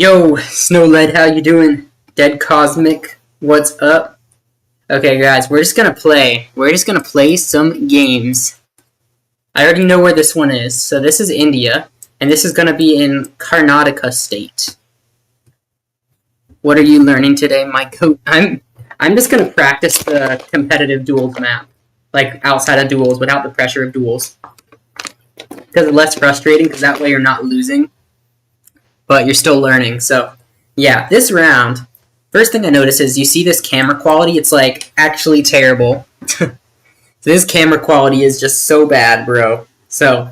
Yo, Snowled, how you doing? Dead Cosmic, what's up? Okay, guys, we're just gonna play. We're just gonna play some games. I already know where this one is. So this is India, and this is gonna be in Karnataka State. What are you learning today, Mike? I'm just gonna practice the competitive duels map, like outside of duels, without the pressure of duels, because it's less frustrating. Because that way you're not losing, but you're still learning. So, yeah, this round, first thing I notice is you see this camera quality. It's like actually terrible. This camera quality is just so bad, bro. So,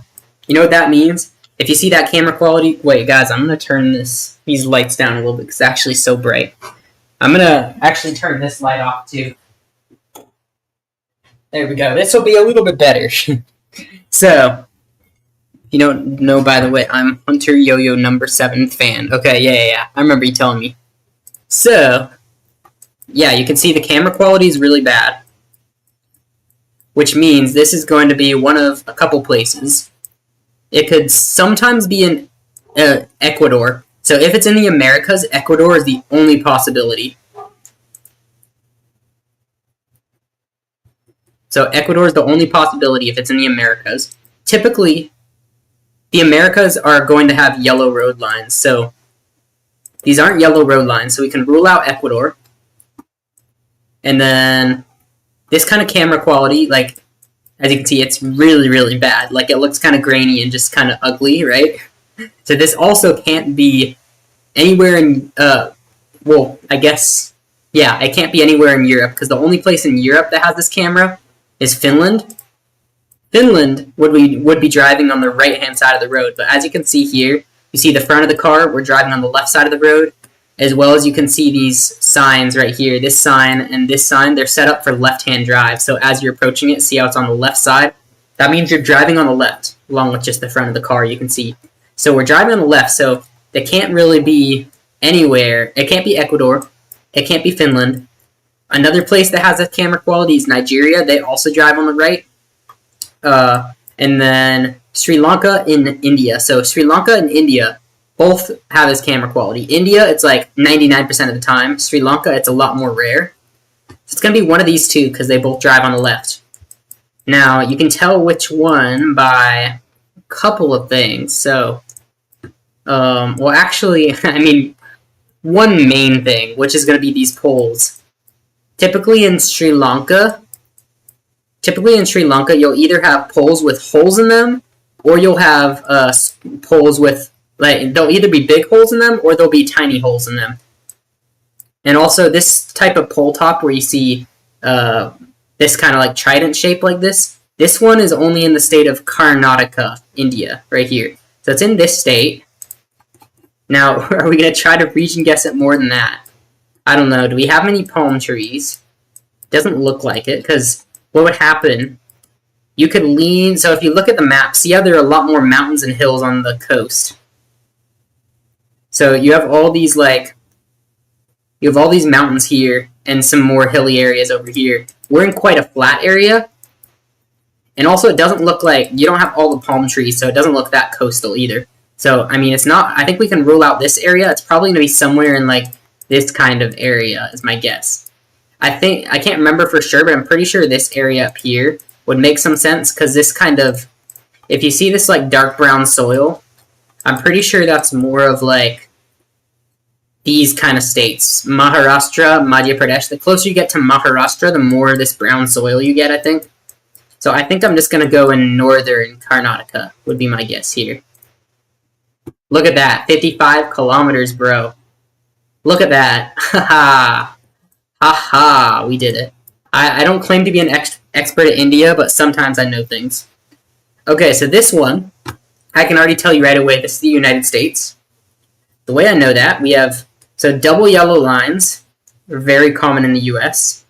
you know what that means? If you see that camera quality, wait, guys, I'm gonna turn these lights down a little bit because it's actually so bright. I'm gonna actually turn this light off too. There we go. This will be a little bit better. So, you don't know, by the way, I'm Hunter Yo-Yo number 7 fan. Okay, yeah. I remember you telling me. So, yeah, you can see the camera quality is really bad, which means this is going to be one of a couple places. It could sometimes be in Ecuador. So if it's in the Americas, Ecuador is the only possibility. So Ecuador is the only possibility if it's in the Americas. Typically, the Americas are going to have yellow road lines. So these aren't yellow road lines. So we can rule out Ecuador. And then this kind of camera quality, like, as you can see, it's really, really bad. Like, it looks kind of grainy and just kind of ugly, right? So this also can't be anywhere in, well, I guess, yeah, it can't be anywhere in Europe, because the only place in Europe that has this camera is Finland. Finland would be driving on the right-hand side of the road, but as you can see here, you see the front of the car, we're driving on the left side of the road, as well as you can see these signs right here. This sign and this sign, they're set up for left-hand drive. So as you're approaching it, see how it's on the left side? That means you're driving on the left, along with just the front of the car, you can see. So we're driving on the left, so they can't really be anywhere. It can't be Ecuador. It can't be Finland. Another place that has a camera quality is Nigeria. They also drive on the right. And then Sri Lanka and India. So Sri Lanka and India both have this camera quality. India, it's like 99% of the time. Sri Lanka, it's a lot more rare. So it's going to be one of these two because they both drive on the left. Now, you can tell which one by a couple of things. So, well, actually, I mean, one main thing, which is going to be these poles. Typically in Sri Lanka, you'll either have poles with holes in them, or you'll have poles with, like, they'll either be big holes in them, or they'll be tiny holes in them. And also, this type of pole top where you see this kind of like trident shape like this one is only in the state of Karnataka, India, right here. So it's in this state. Now, are we going to try to region guess it more than that? I don't know. Do we have many palm trees? Doesn't look like it, because what would happen? You could lean, so if you look at the map, see how there are a lot more mountains and hills on the coast. So you have all these, like, mountains here, and some more hilly areas over here. We're in quite a flat area, and also it doesn't look like, you don't have all the palm trees, so it doesn't look that coastal either. So, I mean, it's not, I think we can rule out this area. It's probably going to be somewhere in, like, this kind of area, is my guess. I can't remember for sure, but I'm pretty sure this area up here would make some sense, because this kind of, if you see this, like, dark brown soil, I'm pretty sure that's more of, like, these kind of states. Maharashtra, Madhya Pradesh. The closer you get to Maharashtra, the more this brown soil you get, I think. So I think I'm just going to go in northern Karnataka, would be my guess here. Look at that. 55 kilometers, bro. Look at that. Haha. Haha. We did it. I don't claim to be an expert at India, but sometimes I know things. Okay, so this one, I can already tell you right away, this is the United States. The way I know that, we have, so double yellow lines are very common in the US.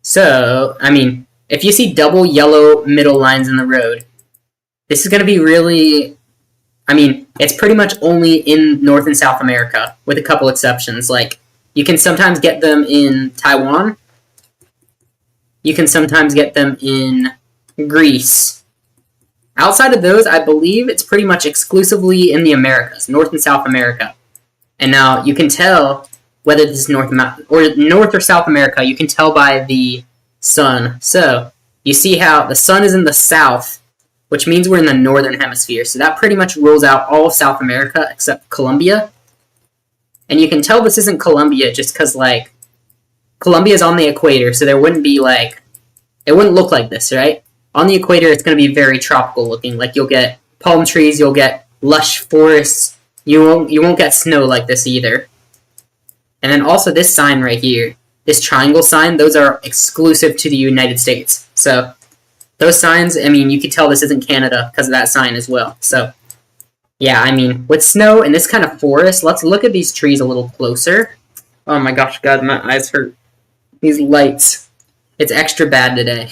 So, I mean, if you see double yellow middle lines in the road, this is going to be really, I mean, it's pretty much only in North and South America, with a couple exceptions. Like, you can sometimes get them in Taiwan. You can sometimes get them in Greece. Outside of those, I believe it's pretty much exclusively in the Americas, North and South America. And now you can tell whether this is North or South America. You can tell by the sun. So you see how the sun is in the south, which means we're in the northern hemisphere. So that pretty much rules out all of South America except Colombia. And you can tell this isn't Colombia just because, like, Colombia is on the equator, so there wouldn't be, like, it wouldn't look like this, right? On the equator, it's going to be very tropical looking. Like, you'll get palm trees, you'll get lush forests. You won't get snow like this either. And then also this sign right here, this triangle sign, those are exclusive to the United States. So those signs, I mean, you could tell this isn't Canada because of that sign as well. So yeah, I mean, with snow and this kind of forest, let's look at these trees a little closer. Oh my gosh, God, my eyes hurt. These lights. It's extra bad today.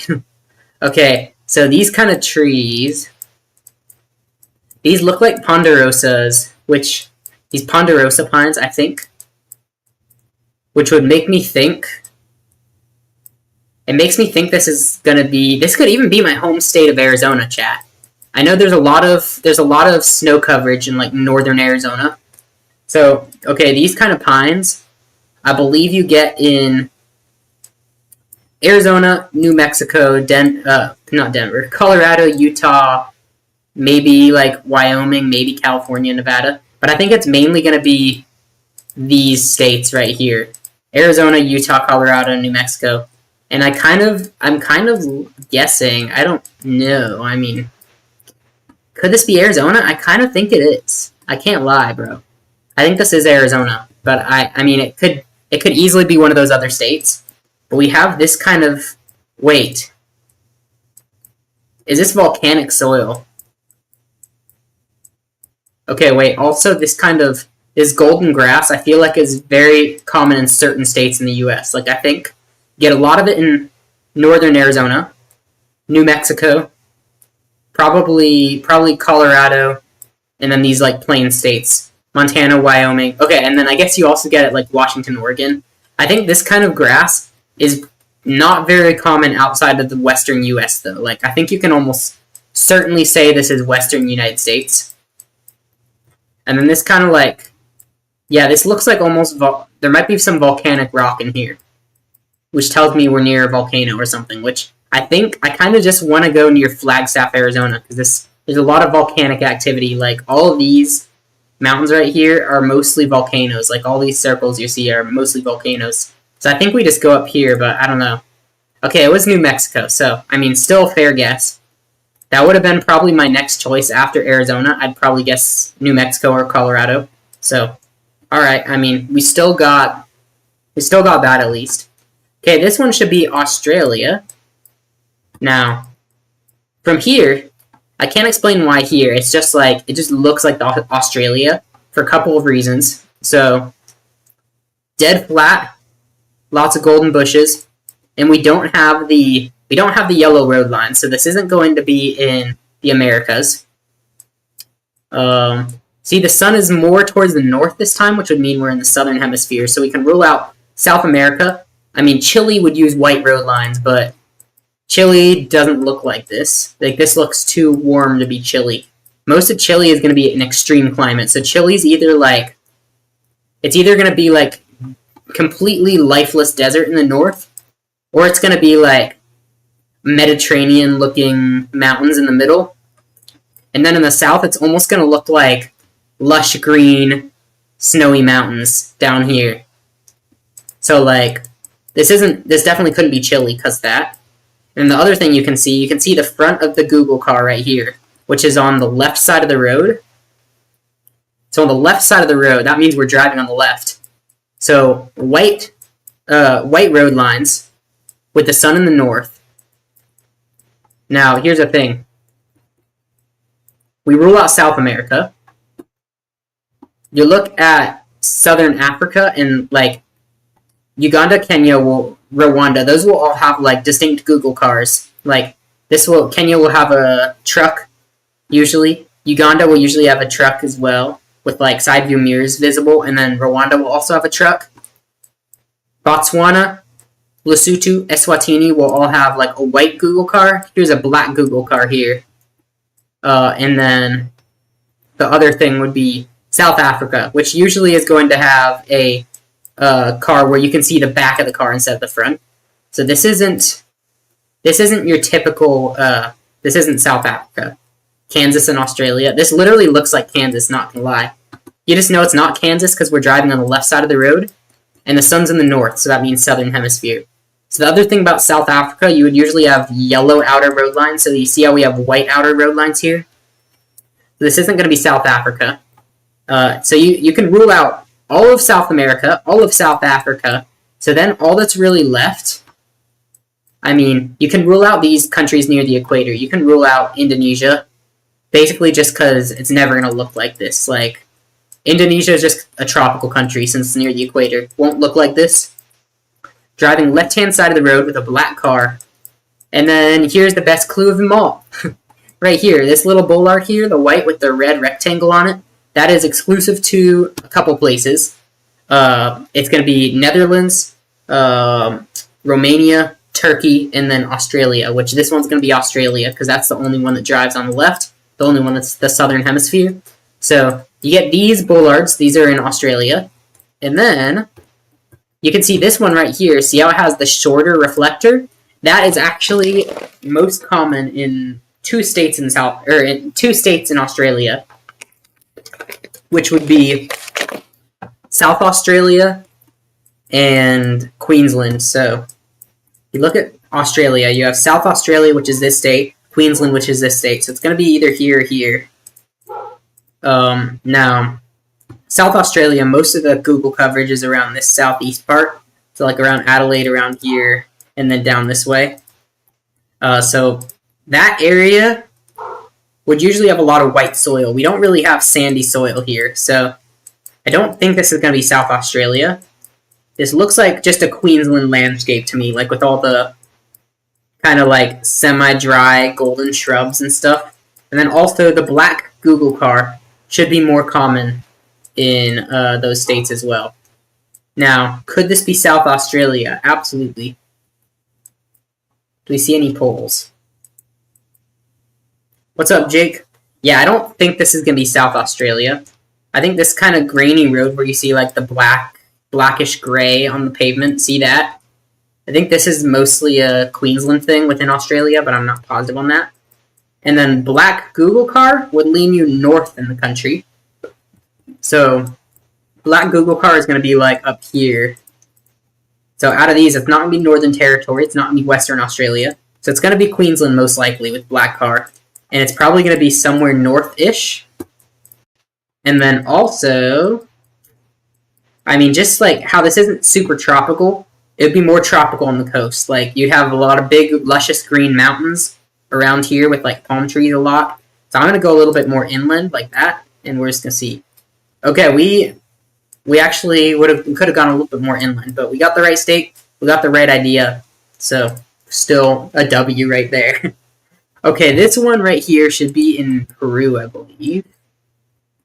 Okay, so these kind of trees, these look like ponderosas, which, these ponderosa pines, I think, which would make me think, it makes me think this is going to be, this could even be my home state of Arizona, chat. I know there's a lot of snow coverage in, like, northern Arizona. So, okay, these kind of pines, I believe you get in Arizona, New Mexico, not Denver, Colorado, Utah, maybe, like, Wyoming, maybe California, Nevada. But I think it's mainly going to be these states right here. Arizona, Utah, Colorado, New Mexico. And I'm kind of guessing, I don't know, I mean, could this be Arizona? I kind of think it is. I can't lie, bro. I think this is Arizona, but I mean, it could easily be one of those other states. But we have this kind of, wait, is this volcanic soil? Okay, wait, also this golden grass, I feel like is very common in certain states in the US. Like, I think you get a lot of it in northern Arizona, New Mexico, probably Colorado, and then these, like, plain states, Montana, Wyoming. Okay, and then I guess you also get it, like, Washington, Oregon. I think this kind of grass is not very common outside of the western US, though. Like, I think you can almost certainly say this is western United States. And then this kind of, like, yeah, this looks like almost, there might be some volcanic rock in here, which tells me we're near a volcano or something, which I think I kind of just want to go near Flagstaff, Arizona, because there's a lot of volcanic activity. Like, all of these mountains right here are mostly volcanoes. Like, all these circles you see are mostly volcanoes. So I think we just go up here, but I don't know. Okay, it was New Mexico, so, I mean, still a fair guess. That would have been probably my next choice after Arizona. I'd probably guess New Mexico or Colorado. So, alright, I mean, we still got that at least. Okay, this one should be Australia. Now, from here, I can't explain why here. It's just like, it just looks like Australia for a couple of reasons. So, dead flat, lots of golden bushes, and we don't have the yellow road line, so this isn't going to be in the Americas. See, the sun is more towards the north this time, which would mean we're in the southern hemisphere, so we can rule out South America. I mean, Chile would use white road lines, but Chile doesn't look like this. Like, this looks too warm to be Chile. Most of Chile is going to be an extreme climate, so Chile's either, like, it's either going to be, like, completely lifeless desert in the north, or it's going to be, like, Mediterranean-looking mountains in the middle. And then in the south, it's almost going to look like lush green, snowy mountains down here. So, like, this definitely couldn't be Chile because that. And the other thing you can see the front of the Google car right here, which is on the left side of the road. So on the left side of the road, that means we're driving on the left. So white road lines with the sun in the north. Now, here's the thing. We rule out South America. You look at Southern Africa and, like, Uganda, Kenya, Rwanda, those will all have, like, distinct Google cars. Like, Kenya will have a truck, usually. Uganda will usually have a truck as well, with, like, side view mirrors visible, and then Rwanda will also have a truck. Botswana, Lesotho, Eswatini will all have, like, a white Google car. Here's a black Google car here. And then the other thing would be South Africa, which usually is going to have a car where you can see the back of the car instead of the front. So this isn't your typical. This isn't South Africa, Kansas, and Australia. This literally looks like Kansas. Not gonna lie, you just know it's not Kansas because we're driving on the left side of the road, and the sun's in the north, so that means Southern Hemisphere. So the other thing about South Africa, you would usually have yellow outer road lines. So you see how we have white outer road lines here. So this isn't going to be South Africa. So you can rule out all of South America, all of South Africa. So then all that's really left, I mean, you can rule out these countries near the equator. You can rule out Indonesia, basically just because it's never going to look like this. Like, Indonesia is just a tropical country since it's near the equator. It won't look like this. Driving left-hand side of the road with a black car. And then here's the best clue of them all. Right here, this little bollard here, the white with the red rectangle on it, that is exclusive to a couple places. It's going to be Netherlands, Romania, Turkey, and then Australia, which this one's going to be Australia because that's the only one that drives on the left, the only one that's the southern hemisphere. So you get these bollards. These are in Australia. And then you can see this one right here. See how it has the shorter reflector? That is actually most common in two states in Australia, which would be South Australia and Queensland. So you look at Australia, you have South Australia, which is this state, Queensland, which is this state. So it's going to be either here or here. Now, South Australia, most of the Google coverage is around this southeast part. So like around Adelaide, around here, and then down this way. So that area would usually have a lot of white soil. We don't really have sandy soil here. So I don't think this is going to be South Australia. This looks like just a Queensland landscape to me, like with all the kind of like semi-dry golden shrubs and stuff. And then also the black Google car should be more common in those states as well. Now, could this be South Australia? Absolutely. Do we see any polls? What's up, Jake? Yeah, I don't think this is going to be South Australia. I think this kind of grainy road where you see like the blackish gray on the pavement, see that? I think this is mostly a Queensland thing within Australia, but I'm not positive on that. And then black Google car would lean you north in the country. So black Google car is going to be like up here. So out of these, it's not going to be Northern Territory. It's not going to be Western Australia. So it's going to be Queensland most likely with black car. And it's probably going to be somewhere north-ish. And then also, I mean, just like how this isn't super tropical, it would be more tropical on the coast. Like, you'd have a lot of big, luscious green mountains around here with like palm trees a lot. So I'm going to go a little bit more inland like that. And we're just going to see. Okay, we actually could have gone a little bit more inland, but we got the right state, we got the right idea, so still a W right there. Okay, this one right here should be in Peru, I believe.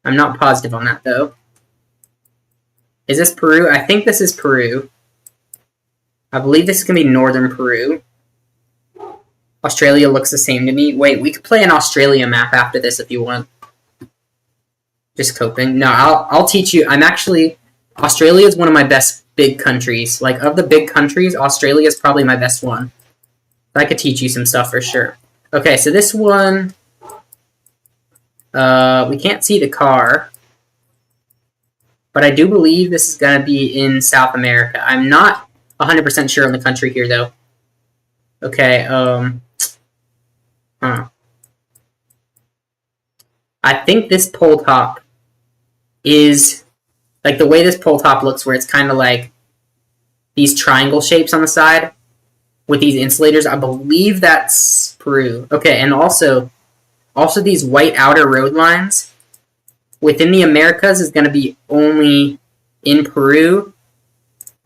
I'm not positive on that, though. Is this Peru? I think this is Peru. I believe this is going to be northern Peru. Australia looks the same to me. Wait, we could play an Australia map after this if you want. Just coping. No, I'll teach you. Australia is one of my best big countries. Like, of the big countries, Australia is probably my best one. I could teach you some stuff for sure. Okay, so this one, we can't see the car, but I do believe this is going to be in South America. I'm not 100% sure on the country here, though. Okay, I think this pole top is, like, the way this pole top looks, where it's kind of like these triangle shapes on the side with these insulators. I believe that's Peru. Okay, and also these white outer road lines within the Americas is going to be only in Peru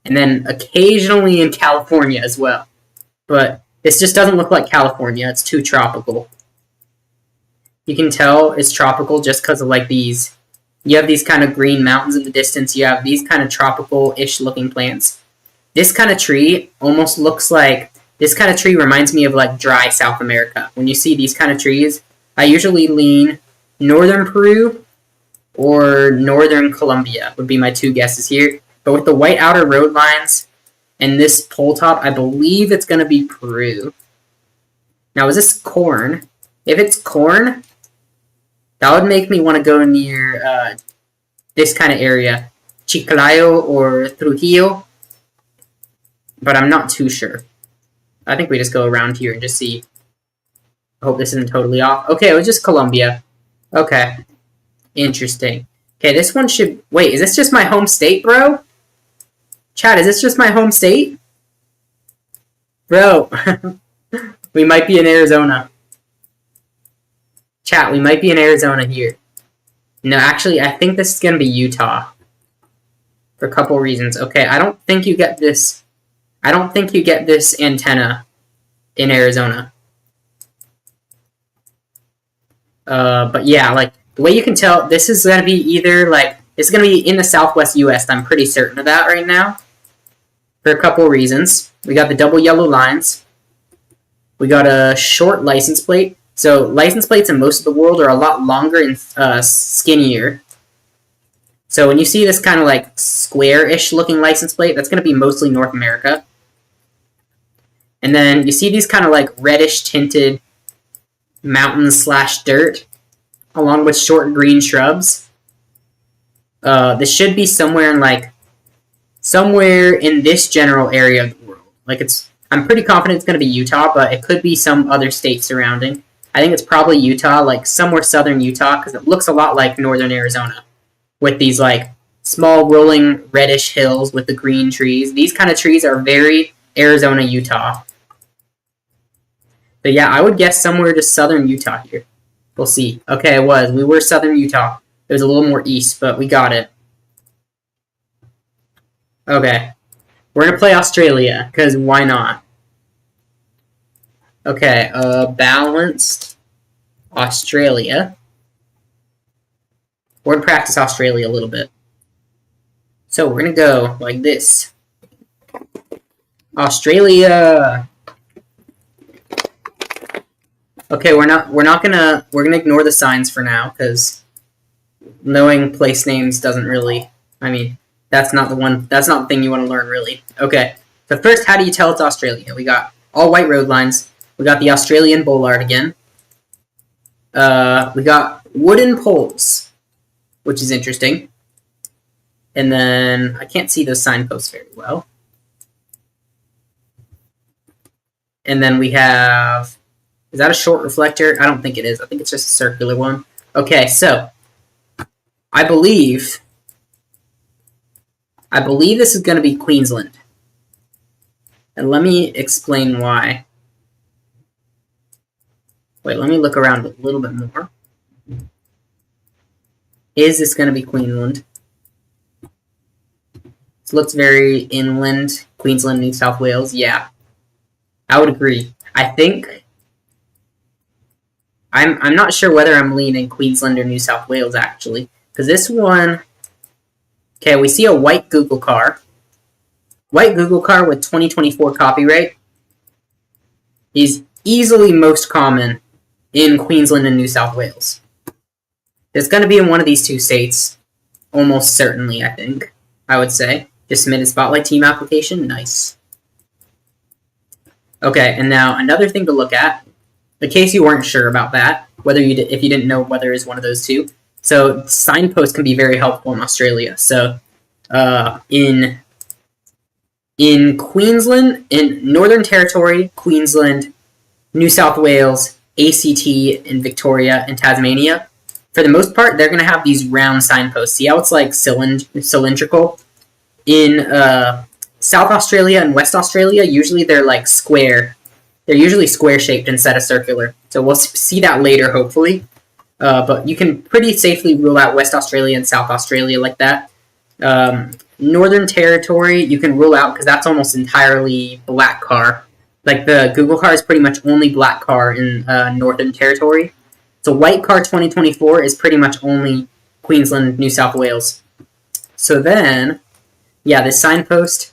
and then occasionally in California as well. But this just doesn't look like California. It's too tropical. You can tell it's tropical just because of like these. You have these kind of green mountains in the distance. You have these kind of tropical-ish looking plants. This kind of tree almost looks like, this kind of tree reminds me of like dry South America. When you see these kind of trees, I usually lean northern Peru or northern Colombia would be my two guesses here. But with the white outer road lines and this pole top, I believe it's going to be Peru. Now, is this corn? If it's corn, that would make me want to go near this kind of area. Chiclayo or Trujillo. But I'm not too sure. I think we just go around here and just see. I hope this isn't totally off. Okay, it was just Colombia. Okay. Interesting. Okay, this one should... Wait, is this just my home state, bro? Chat, is this just my home state? Bro. We might be in Arizona. Chat, we might be in Arizona here. No, actually, I think this is going to be Utah. For a couple reasons. Okay, I don't think you get this... I don't think you get this antenna in Arizona. But yeah, like, the way you can tell, this is going to be either, like, it's going to be in the southwest U.S. I'm pretty certain of that right now. For a couple reasons. We got the double yellow lines. We got a short license plate. So, license plates in most of the world are a lot longer and skinnier. So, when you see this kind of, like, square-ish looking license plate, that's going to be mostly North America. And then, you see these kind of, like, reddish tinted mountains/dirt, along with short green shrubs. This should be somewhere in this general area of the world. Like, I'm pretty confident it's going to be Utah, but it could be some other state surrounding. I think it's probably Utah, like somewhere southern Utah, because it looks a lot like northern Arizona, with these like small rolling reddish hills with the green trees. These kind of trees are very Arizona, Utah. But yeah, I would guess somewhere just southern Utah here. We'll see. Okay, we were southern Utah. It was a little more east, but we got it. Okay. We're going to play Australia, because why not? Okay, balanced Australia. We're going to practice Australia a little bit. So we're going to go like this. Australia! Okay, we're gonna ignore the signs for now, because knowing place names doesn't really, I mean, that's not the thing you want to learn, really. Okay, so first, how do you tell it's Australia? We got all white road lines. We got the Australian bollard again. We got wooden poles, which is interesting. And then, I can't see those signposts very well. And then we have... Is that a short reflector? I don't think it is. I think it's just a circular one. Okay, so I believe this is going to be Queensland. And let me explain why. Wait, let me look around a little bit more. Is this going to be Queensland? This looks very inland. Queensland, New South Wales. Yeah. I would agree. I think... I'm not sure whether I'm leaning Queensland or New South Wales, actually. Because this one... Okay, we see a white Google car. White Google car with 2024 copyright is easily most common in Queensland and New South Wales. It's going to be in one of these two states. Almost certainly, I think. I would say. Just submitted Spotlight Team application. Nice. Okay, and now another thing to look at. In case you weren't sure about that, if you didn't know whether it's one of those two. So, signposts can be very helpful in Australia. So, in Queensland, in Northern Territory, Queensland, New South Wales, ACT, and Victoria, and Tasmania, for the most part, they're going to have these round signposts. See how it's like cylindrical? In South Australia and West Australia, usually they're like square. They're usually square-shaped instead of circular. So we'll see that later, hopefully. But you can pretty safely rule out West Australia and South Australia like that. Northern Territory, you can rule out because that's almost entirely black car. Like the Google car is pretty much only black car in Northern Territory. So white car 2024 is pretty much only Queensland, New South Wales. So then, yeah, this signpost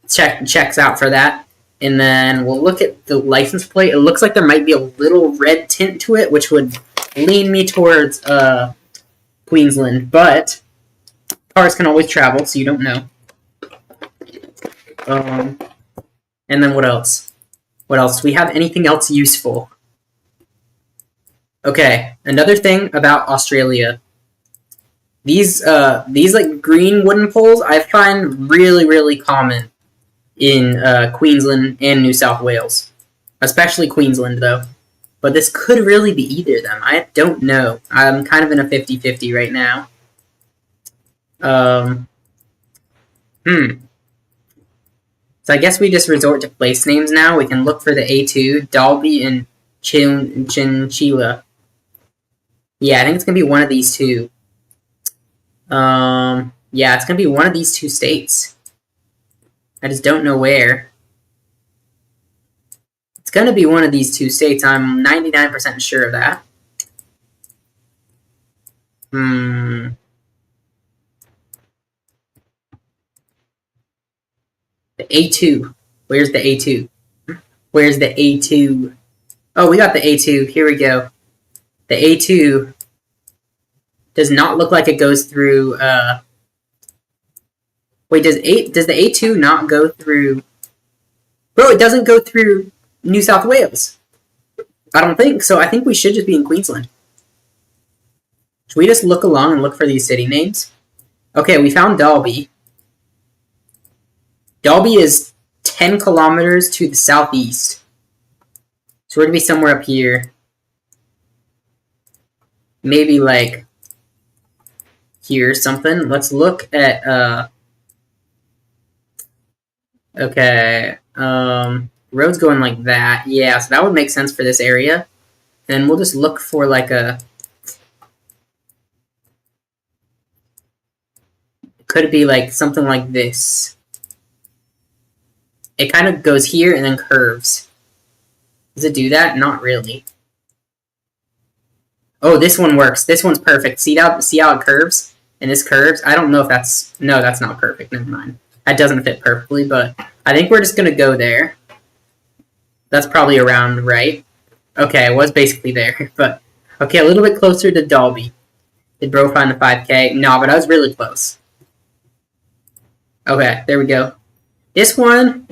checks out for that. And then we'll look at the license plate. It looks like there might be a little red tint to it, which would lean me towards Queensland, but cars can always travel, so you don't know. And then what else? What else? Do we have anything else useful? Okay, another thing about Australia. These like green wooden poles I find really common in Queensland and New South Wales, especially Queensland though. But this could really be either of them. I don't know. I'm kind of in a 50-50 right now. So I guess we just resort to place names now. We can look for the A2, Dalby and Chinchilla. Yeah, I think it's gonna be one of these two. Yeah, it's gonna be one of these two states. I just don't know where. It's gonna be one of these two states. I'm 99% sure of that. The A2. Where's the A2? Where's the A2? Oh, we got the A2. Here we go. The A2 does not look like it goes through, Wait, does the A2 not go through... Bro, it doesn't go through New South Wales. I don't think so. I think we should just be in Queensland. Should we just look along and look for these city names? Okay, we found Dalby. Dalby is 10 kilometers to the southeast. So we're going to be somewhere up here. Maybe like here or something. Let's look at, okay, road's going like that. Yeah, so that would make sense for this area. And we'll just look for like a... Could it be like something like this? It kind of goes here and then curves. Does it do that? Not really. Oh, this one works. This one's perfect. See how it curves? And this curves? I don't know if that's... No, that's not perfect. Never mind. That doesn't fit perfectly, but I think we're just going to go there. That's probably around right. Okay, it was basically there, but... Okay, a little bit closer to Dalby. Did bro find the 5K? No, but I was really close. Okay, there we go. This one,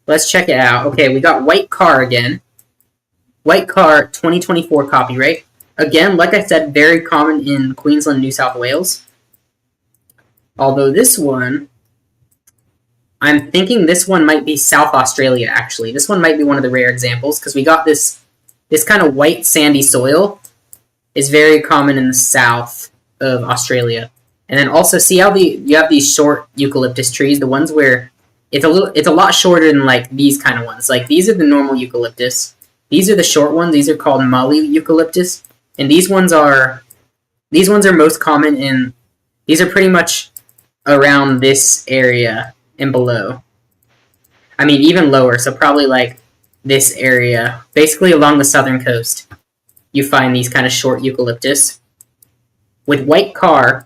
let's check it out. Okay, we got White Car again. White Car 2024 copyright. Again, like I said, very common in Queensland, New South Wales. Although this one, I'm thinking this one might be South Australia, actually. This one might be one of the rare examples, because we got this kind of white sandy soil is very common in the south of Australia. And then also, see how you have these short eucalyptus trees, the ones where it's a lot shorter than like these kind of ones. Like these are the normal eucalyptus. These are the short ones. These are called Mali eucalyptus. And these ones are most common in, these are pretty much around this area and below. I mean, even lower, so probably like this area. Basically along the southern coast, you find these kind of short eucalyptus. With White Car,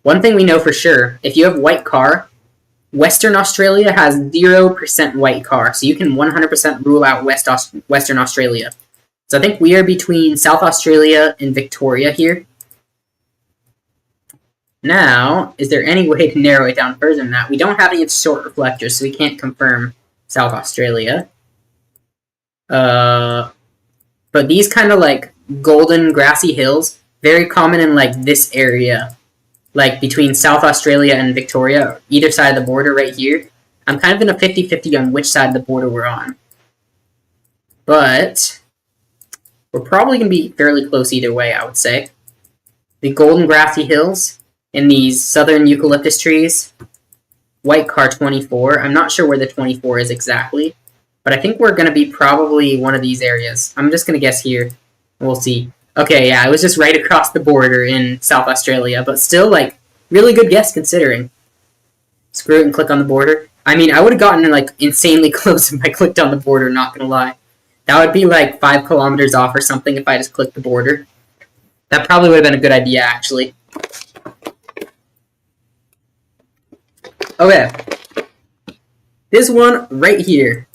one thing we know for sure, if you have White Car, Western Australia has 0% White Car, so you can 100% rule out Western Australia. So I think we are between South Australia and Victoria here. Now, is there any way to narrow it down further than that? We don't have any short reflectors, so we can't confirm South Australia. But these kind of like golden grassy hills, very common in like this area. Like between South Australia and Victoria, either side of the border right here. I'm kind of in a 50-50 on which side of the border we're on. But we're probably going to be fairly close either way, I would say. The golden grassy hills and these southern eucalyptus trees. White Car 24. I'm not sure where the 24 is exactly, but I think we're going to be probably one of these areas. I'm just going to guess here. We'll see. Okay, yeah, it was just right across the border in South Australia, but still, like, really good guess considering. Screw it and click on the border. I mean, I would have gotten, like, insanely close if I clicked on the border, not gonna lie. That would be, like, 5 kilometers off or something if I just clicked the border. That probably would have been a good idea, actually. Okay. This one right here.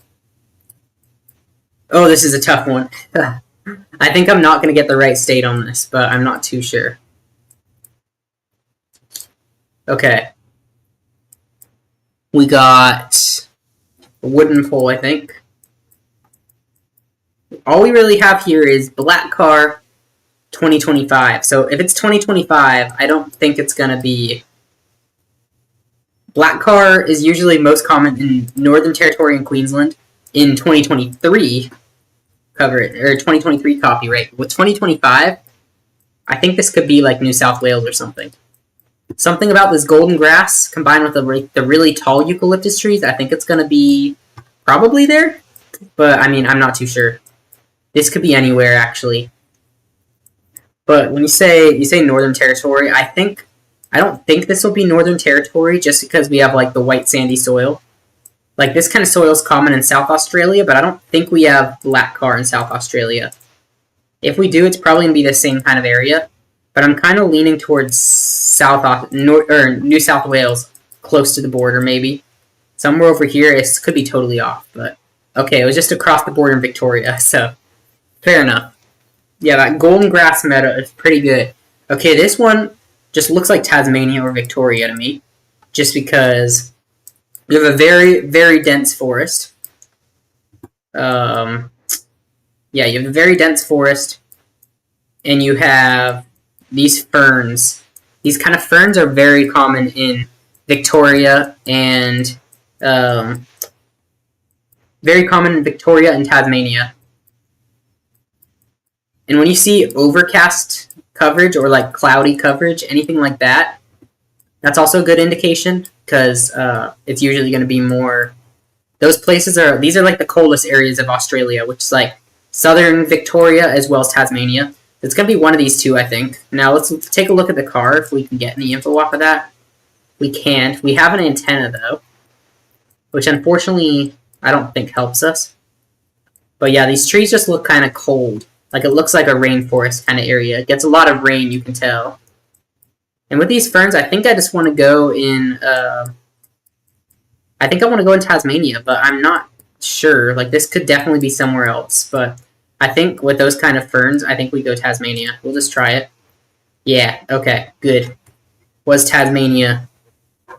Oh, this is a tough one. I think I'm not going to get the right state on this, but I'm not too sure. Okay. We got a wooden pole, I think. All we really have here is Black Car 2025. So if it's 2025, I don't think it's going to be... Black Car is usually most common in Northern Territory and Queensland. In 2023 or 2023 copyright. With 2025, I think this could be like New South Wales or something. Something about this golden grass combined with the really tall eucalyptus trees, I think it's going to be probably there. But, I mean, I'm not too sure. This could be anywhere, actually. But when you say Northern Territory, I don't think this will be Northern Territory just because we have, like, the white sandy soil. Like, this kind of soil is common in South Australia, but I don't think we have Black Car in South Australia. If we do, it's probably going to be the same kind of area. But I'm kind of leaning towards New South Wales, close to the border, maybe. Somewhere over here, it could be totally off. But, okay, it was just across the border in Victoria, so fair enough. Yeah, that golden grass meadow is pretty good. Okay, this one just looks like Tasmania or Victoria to me. Just because... you have a very, very dense forest. Yeah, you have a very dense forest. And you have these ferns. These kind of ferns are very common in Victoria and... very common in Victoria and Tasmania. And when you see overcast coverage or like cloudy coverage, anything like that, that's also a good indication. Because it's usually going to be more... these are like the coldest areas of Australia, which is like southern Victoria as well as Tasmania. It's going to be one of these two, I think. Now, let's take a look at the car, if we can get any info off of that. We can't. We have an antenna, though, which unfortunately I don't think helps us. But yeah, these trees just look kind of cold. Like, it looks like a rainforest kind of area. It gets a lot of rain, you can tell. And with these ferns, I think I just want to go in... I think I want to go in Tasmania, but I'm not sure. Like, this could definitely be somewhere else. But I think with those kind of ferns, I think we go Tasmania. We'll just try it. Yeah, okay, good. Was Tasmania. I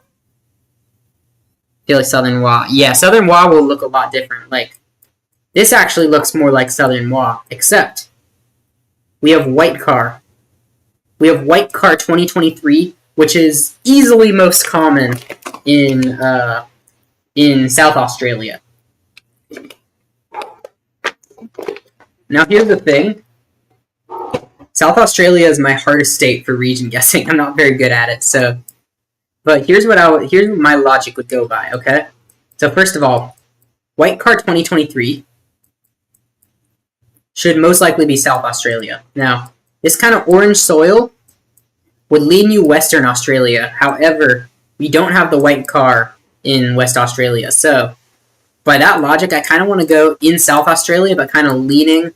feel like Southern Wa. Yeah, Southern Wa will look a lot different. Like, this actually looks more like Southern Wa, except we have White Car. We have White Car 2023, which is easily most common in South Australia. Now, here's the thing. South Australia is my hardest state for region guessing. I'm not very good at it, so... But here's what my logic would go by, okay? So first of all, White Car 2023 should most likely be South Australia. Now, this kind of orange soil would lead you Western Australia. However, we don't have the White Car in West Australia. So, by that logic, I kind of want to go in South Australia, but kind of leaning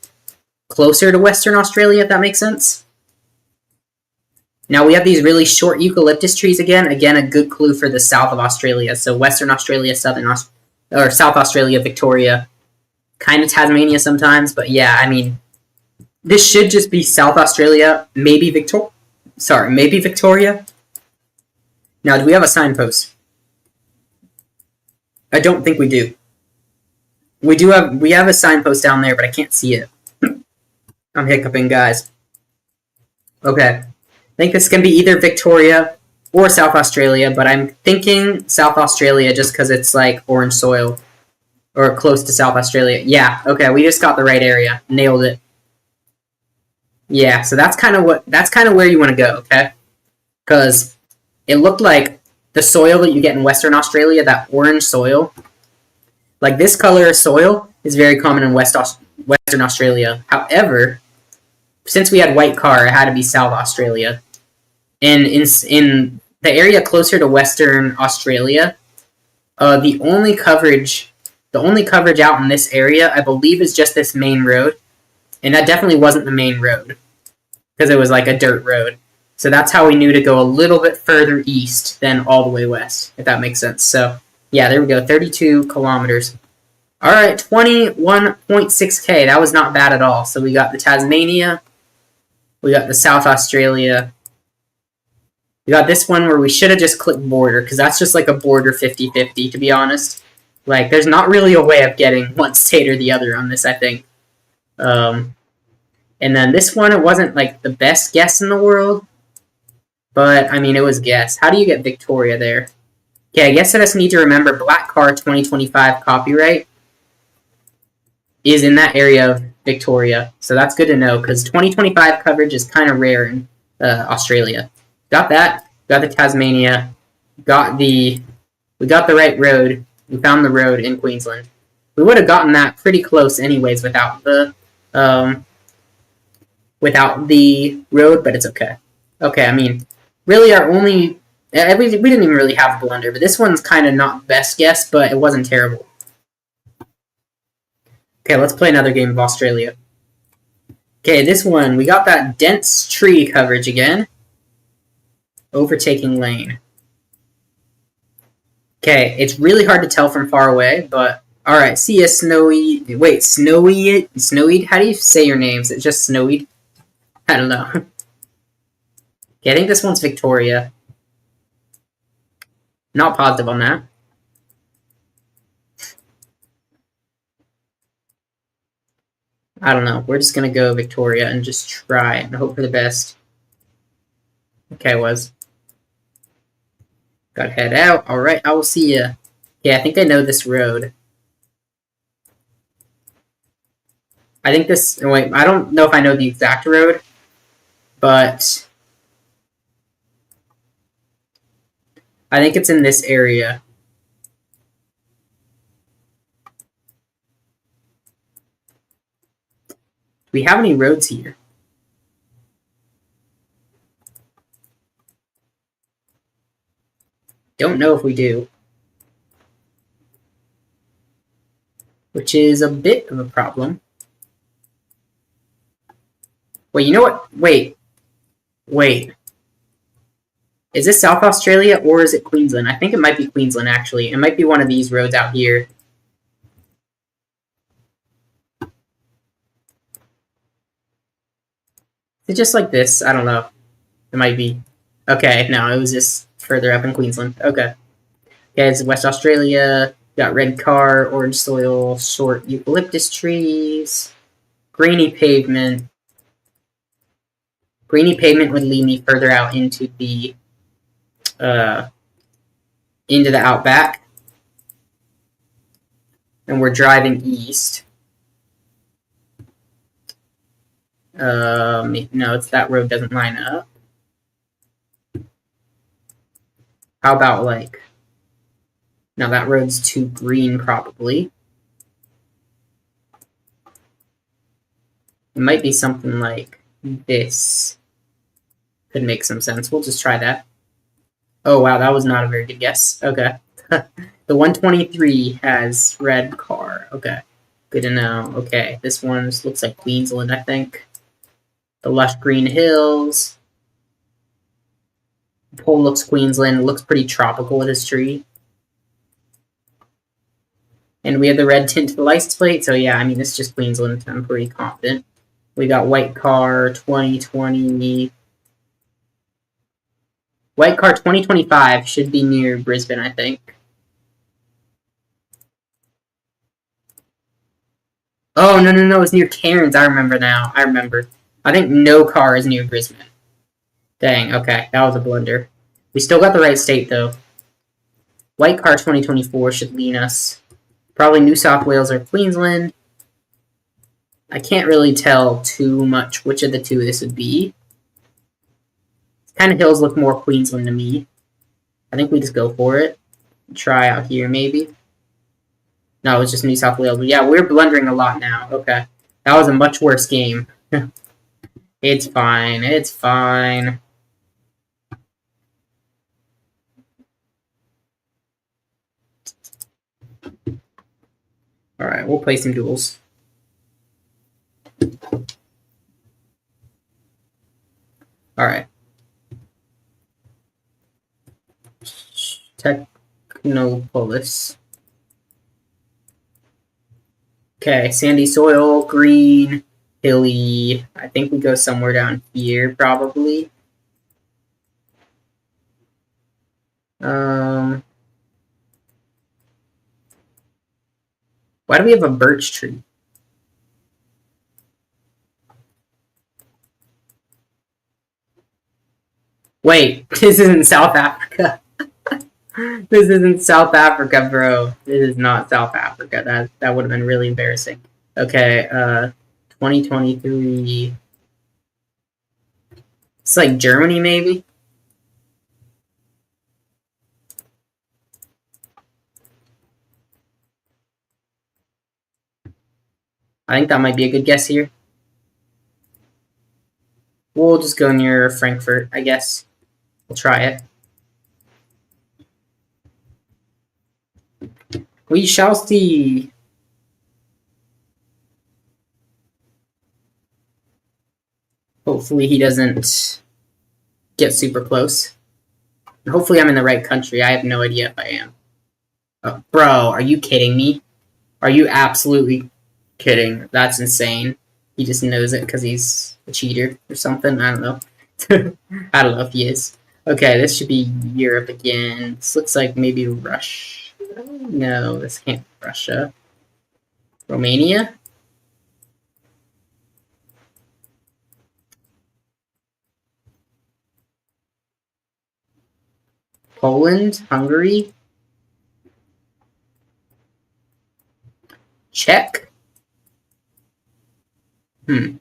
closer to Western Australia, if that makes sense. Now, we have these really short eucalyptus trees again. Again, a good clue for the south of Australia. So, Western Australia, South Australia, Victoria, kind of Tasmania sometimes. But yeah, I mean, this should just be South Australia, maybe Victoria. Now, do we have a signpost? I don't think we do. We have a signpost down there, but I can't see it. I'm hiccuping, guys. Okay. I think this can be either Victoria or South Australia, but I'm thinking South Australia just because it's like orange soil. Or close to South Australia. Yeah, okay, we just got the right area. Nailed it. Yeah, so that's kind of where you want to go, okay? Because it looked like the soil that you get in Western Australia, that orange soil, like this color of soil is very common in Western Australia. However, since we had White Car, it had to be South Australia. And in the area closer to Western Australia, the only coverage out in this area, I believe, is just this main road. And that definitely wasn't the main road, because it was like a dirt road. So that's how we knew to go a little bit further east than all the way west, if that makes sense. So, yeah, there we go, 32 kilometers. Alright, 21.6k. That was not bad at all. So we got the Tasmania. We got the South Australia. We got this one where we should have just clicked border, because that's just like a border 50-50, to be honest. Like, there's not really a way of getting one state or the other on this, I think. And then this one, it wasn't like the best guess in the world. But, I mean, it was guess. How do you get Victoria there? Okay, I guess I just need to remember Black Car 2025 copyright is in that area of Victoria. So that's good to know, because 2025 coverage is kind of rare in Australia. Got that. Got the Tasmania. We got the right road. We found the road in Queensland. We would have gotten that pretty close anyways without the road, but it's okay. Okay, I mean, really our only... we didn't even really have a blunder, but this one's kind of not best guess, but it wasn't terrible. Okay, let's play another game of Australia. Okay, this one, we got that dense tree coverage again. Overtaking lane. Okay, it's really hard to tell from far away, but... Alright, see ya, Snowy... Wait, Snowy... Snowy? How do you say your names? Is it just Snowy? I don't know. Okay, I think this one's Victoria. Not positive on that. I don't know. We're just going to go Victoria and just try and hope for the best. Okay, I was. Got to head out. Alright, I will see ya. Yeah, I think I know this road. I think this... Wait, I don't know if I know the exact road, but... I think it's in this area. Do we have any roads here? Don't know if we do. Which is a bit of a problem. Wait, you know what? Wait. Is this South Australia or is it Queensland? I think it might be Queensland, actually. It might be one of these roads out here. Is it just like this? I don't know. It might be. Okay, no, it was just further up in Queensland. Okay. Okay, it's West Australia. Got red car, orange soil, short eucalyptus trees, grainy pavement. Grainy pavement would lead me further out into the outback. And we're driving east. No, it's that road doesn't line up. How about like... No, that road's too green, probably. It might be something like this. Could make some sense. We'll just try that. Oh, wow, that was not a very good guess. Okay. The 123 has red car. Okay. Good to know. Okay, this one looks like Queensland, I think. The lush green hills. The pole looks Queensland. It looks pretty tropical with this tree. And we have the red tint to the license plate, so yeah, I mean, it's just Queensland. I'm pretty confident. We got white car 2020. White car 2025 should be near Brisbane, I think. Oh, no, it's near Cairns. I remember now. I remember. I think no car is near Brisbane. Dang, okay. That was a blunder. We still got the right state, though. White car 2024 should lean us. Probably New South Wales or Queensland. I can't really tell too much which of the two this would be. Kind of hills look more Queensland to me. I think we just go for it. Try out here, maybe. No, it's just New South Wales. But yeah, we're blundering a lot now. Okay. That was a much worse game. It's fine. It's fine. Alright, we'll play some duels. Alright. Technopolis. Okay, sandy soil, green, hilly. I think we go somewhere down here, probably. Why do we have a birch tree? Wait, this isn't South Africa. This isn't South Africa, bro. This is not South Africa. That would have been really embarrassing. Okay, 2023. It's like Germany, maybe? I think that might be a good guess here. We'll just go near Frankfurt, I guess. We'll try it. We shall see. Hopefully he doesn't get super close. Hopefully I'm in the right country. I have no idea if I am. Oh, bro, are you kidding me? Are you absolutely kidding? That's insane. He just knows it because he's a cheater or something. I don't know. I don't know if he is. Okay, this should be Europe again. This looks like maybe Russia. No, this can't be Russia. Romania? Poland? Hungary? Czech? Kind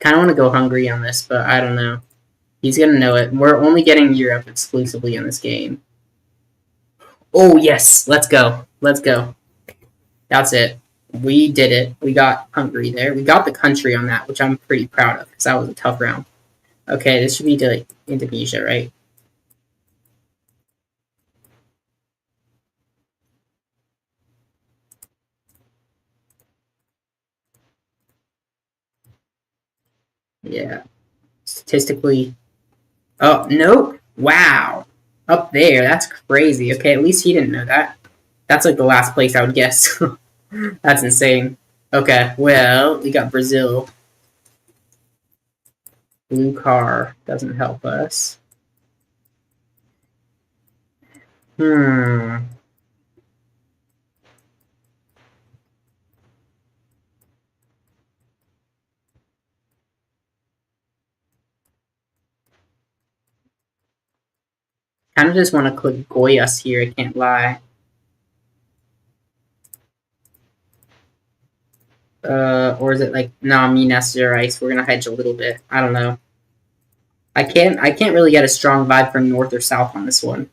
of want to go Hungary on this, but I don't know. He's going to know it. We're only getting Europe exclusively in this game. Oh, yes. Let's go. Let's go. That's it. We did it. We got Hungary there. We got the country on that, which I'm pretty proud of because that was a tough round. Okay, this should be like Indonesia, right? Yeah. Statistically. Oh, nope. Wow. Up there. That's crazy. Okay, at least he didn't know that. That's like the last place I would guess. That's insane. Okay, well, we got Brazil. Blue car doesn't help us. Kind of just want to click Goiás here, I can't lie. Or is it like, nah, Minas Gerais? We're gonna hedge a little bit. I don't know. I can't really get a strong vibe from north or south on this one.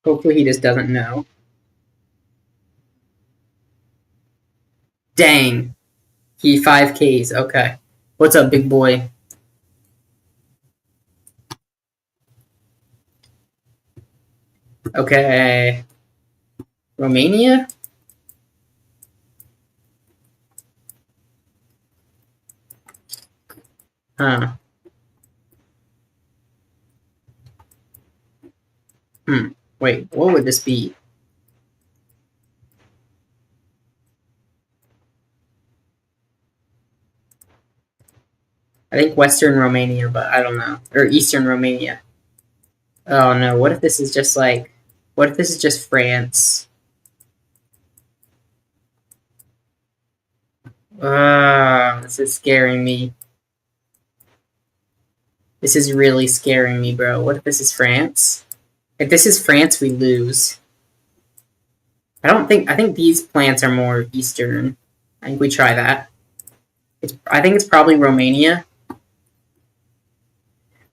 Hopefully he just doesn't know. Dang. He 5Ks. Okay. What's up, big boy? Okay. Romania? Huh. Wait, what would this be? I think Western Romania, but I don't know. Or Eastern Romania. Oh no, what if this is just like... What if this is just France? This is scaring me. This is really scaring me, bro. What if this is France? If this is France, we lose. I think these plants are more Eastern. I think we try that. I think it's probably Romania.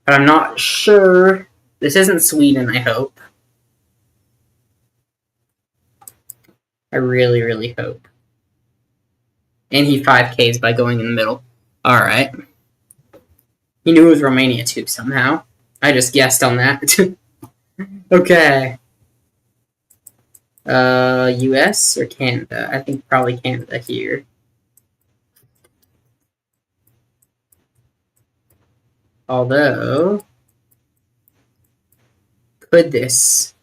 But I'm not sure. This isn't Sweden, I hope. I really, really hope. And he 5Ks by going in the middle. Alright. He knew it was Romania too, somehow. I just guessed on that. Okay. US or Canada? I think probably Canada here. Although, could this...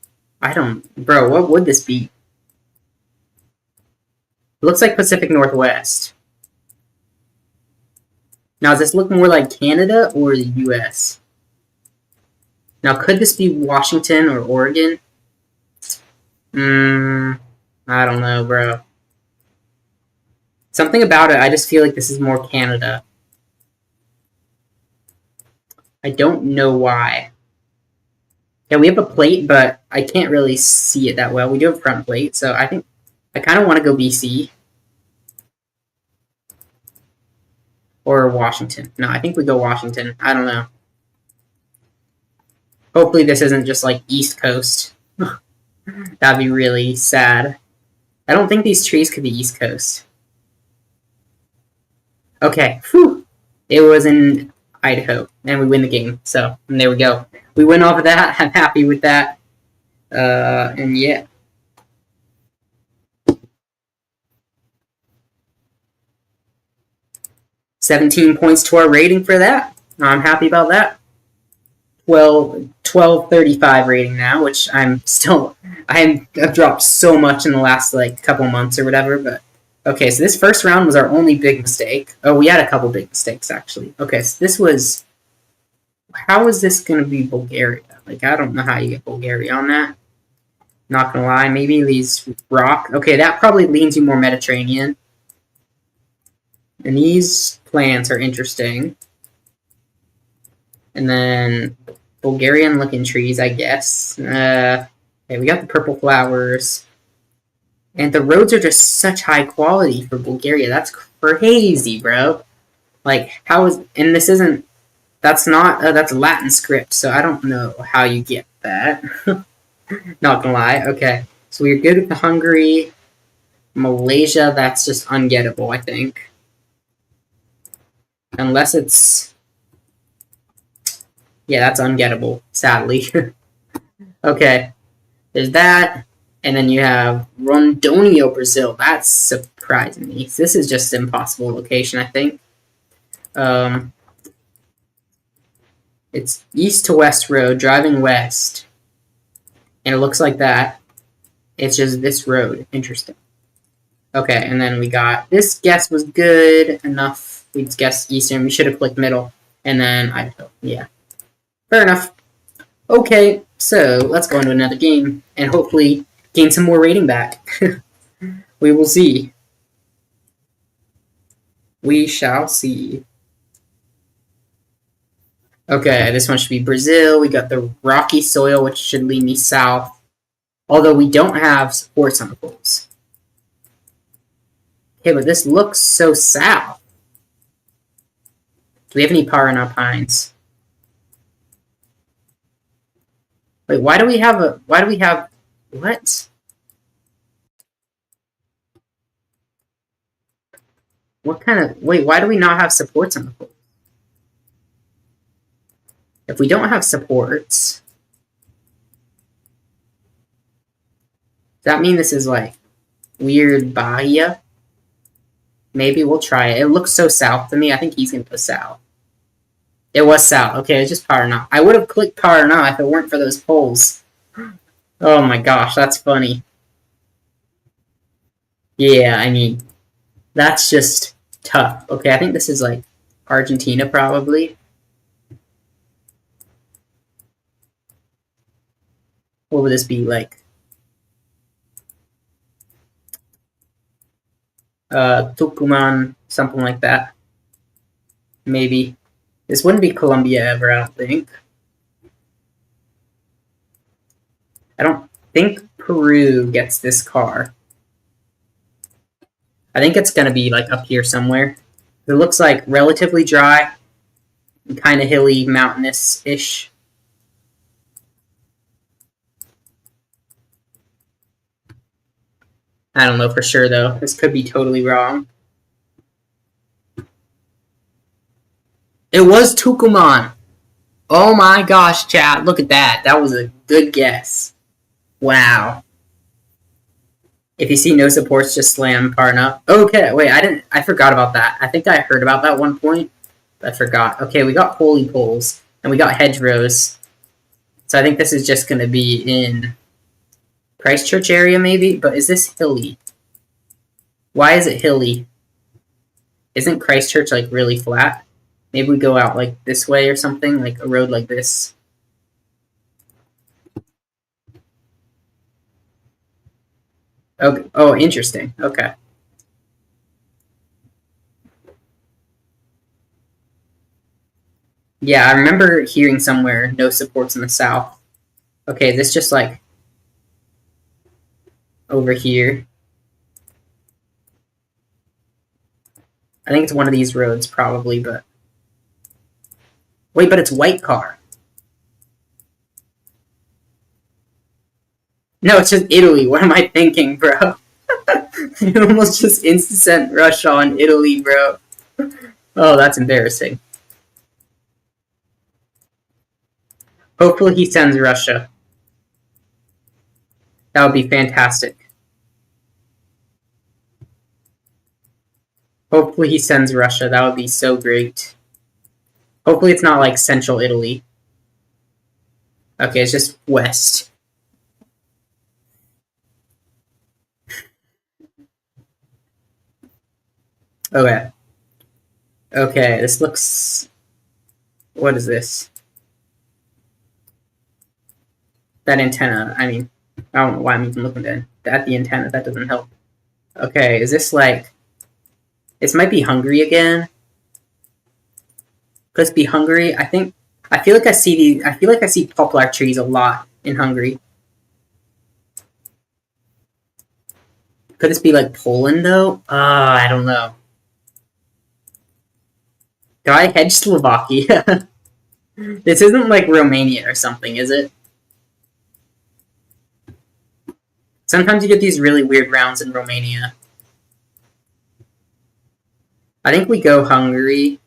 Bro, what would this be? It looks like Pacific Northwest. Now, does this look more like Canada or the US? Now, could this be Washington or Oregon? I don't know, bro. Something about it, I just feel like this is more Canada. I don't know why. Yeah, we have a plate, but I can't really see it that well. We do have a front plate, so I think I kind of want to go BC. Or Washington. No, I think we go Washington. I don't know. Hopefully this isn't just like East Coast. That'd be really sad. I don't think these trees could be East Coast. Okay, whew. It was in Idaho, and we win the game. So, and there we go. We went off of that. I'm happy with that. And yeah. $17 points to our rating for that. I'm happy about that. 1235 rating now, which I've dropped so much in the last like couple months or whatever, but okay, so this first round was our only big mistake. Oh, we had a couple big mistakes actually. Okay, so this was, how is this gonna be Bulgaria? Like, I don't know how you get Bulgaria on that. Not gonna lie, maybe these rock. Okay, that probably leans you more Mediterranean. And these plants are interesting. And then Bulgarian looking trees, I guess. Okay, we got the purple flowers. And the roads are just such high quality for Bulgaria. That's crazy, bro. Like, how is... And this isn't... That's not... that's Latin script, so I don't know how you get that. Not gonna lie. Okay, so we're good with the Hungary. Malaysia, that's just ungettable, I think. Unless it's... Yeah, that's ungettable, sadly. Okay, there's that. And then you have Rondônia, Brazil. That's surprising me. This is just an impossible location, I think. It's east to west road, driving west. And it looks like that. It's just this road. Interesting. Okay, and then we got... This guess was good enough. We guessed eastern. We should have clicked middle. And then Idaho. Yeah. Fair enough. Okay, so let's go into another game. And hopefully gain some more rating back. We will see. We shall see. Okay, this one should be Brazil. We got the rocky soil, which should lead me south. Although we don't have supports on the poles. Okay, but this looks so south. Do we have any Paraná pines? Wait, why do we have what? What kind of, wait, why do we not have supports on the poles? If we don't have supports, does that mean this is like weird Bahia? Maybe we'll try it. It looks so south to me. I think he's going to go south. It was south. Okay, it's just Paraná. I would have clicked Paraná if it weren't for those poles. Oh my gosh, that's funny. Yeah, I mean, that's just tough. Okay, I think this is like Argentina probably. What would this be like? Tucumán, something like that. Maybe. This wouldn't be Colombia ever, I don't think. I don't think Peru gets this car. I think it's going to be like up here somewhere. It looks like relatively dry, kind of hilly, mountainous-ish. I don't know for sure, though. This could be totally wrong. It was Tucumán. Oh my gosh, chat. Look at that. That was a good guess. Wow. If you see no supports, just slam Paraná. Okay, wait, I forgot about that. I think I heard about that one point. I forgot. Okay, we got holy poles, and we got hedgerows. So I think this is just going to be in Christchurch area, maybe? But is this hilly? Why is it hilly? Isn't Christchurch, like, really flat? Maybe we go out, like, this way or something? Like, a road like this. Okay. Oh, interesting. Okay. Yeah, I remember hearing somewhere no supports in the south. Okay, this just, like, over here. I think it's one of these roads, probably, but... Wait, but it's white car. No, it's just Italy. What am I thinking, bro? You almost just instant rush on Italy, bro. Oh, that's embarrassing. Hopefully he sends Russia. That would be fantastic. Hopefully he sends Russia. That would be so great. Hopefully it's not like central Italy. Okay, it's just west. Okay. Okay, this looks... What is this? That antenna, I mean, I don't know why I'm even looking at the antenna. That doesn't help. Okay, is this like... This might be Hungary again. Could this be Hungary? I feel like I see poplar trees a lot in Hungary. Could this be like Poland though? I don't know. Do I hedge Slovakia? This isn't like Romania or something, is it? Sometimes you get these really weird rounds in Romania. I think we go Hungary.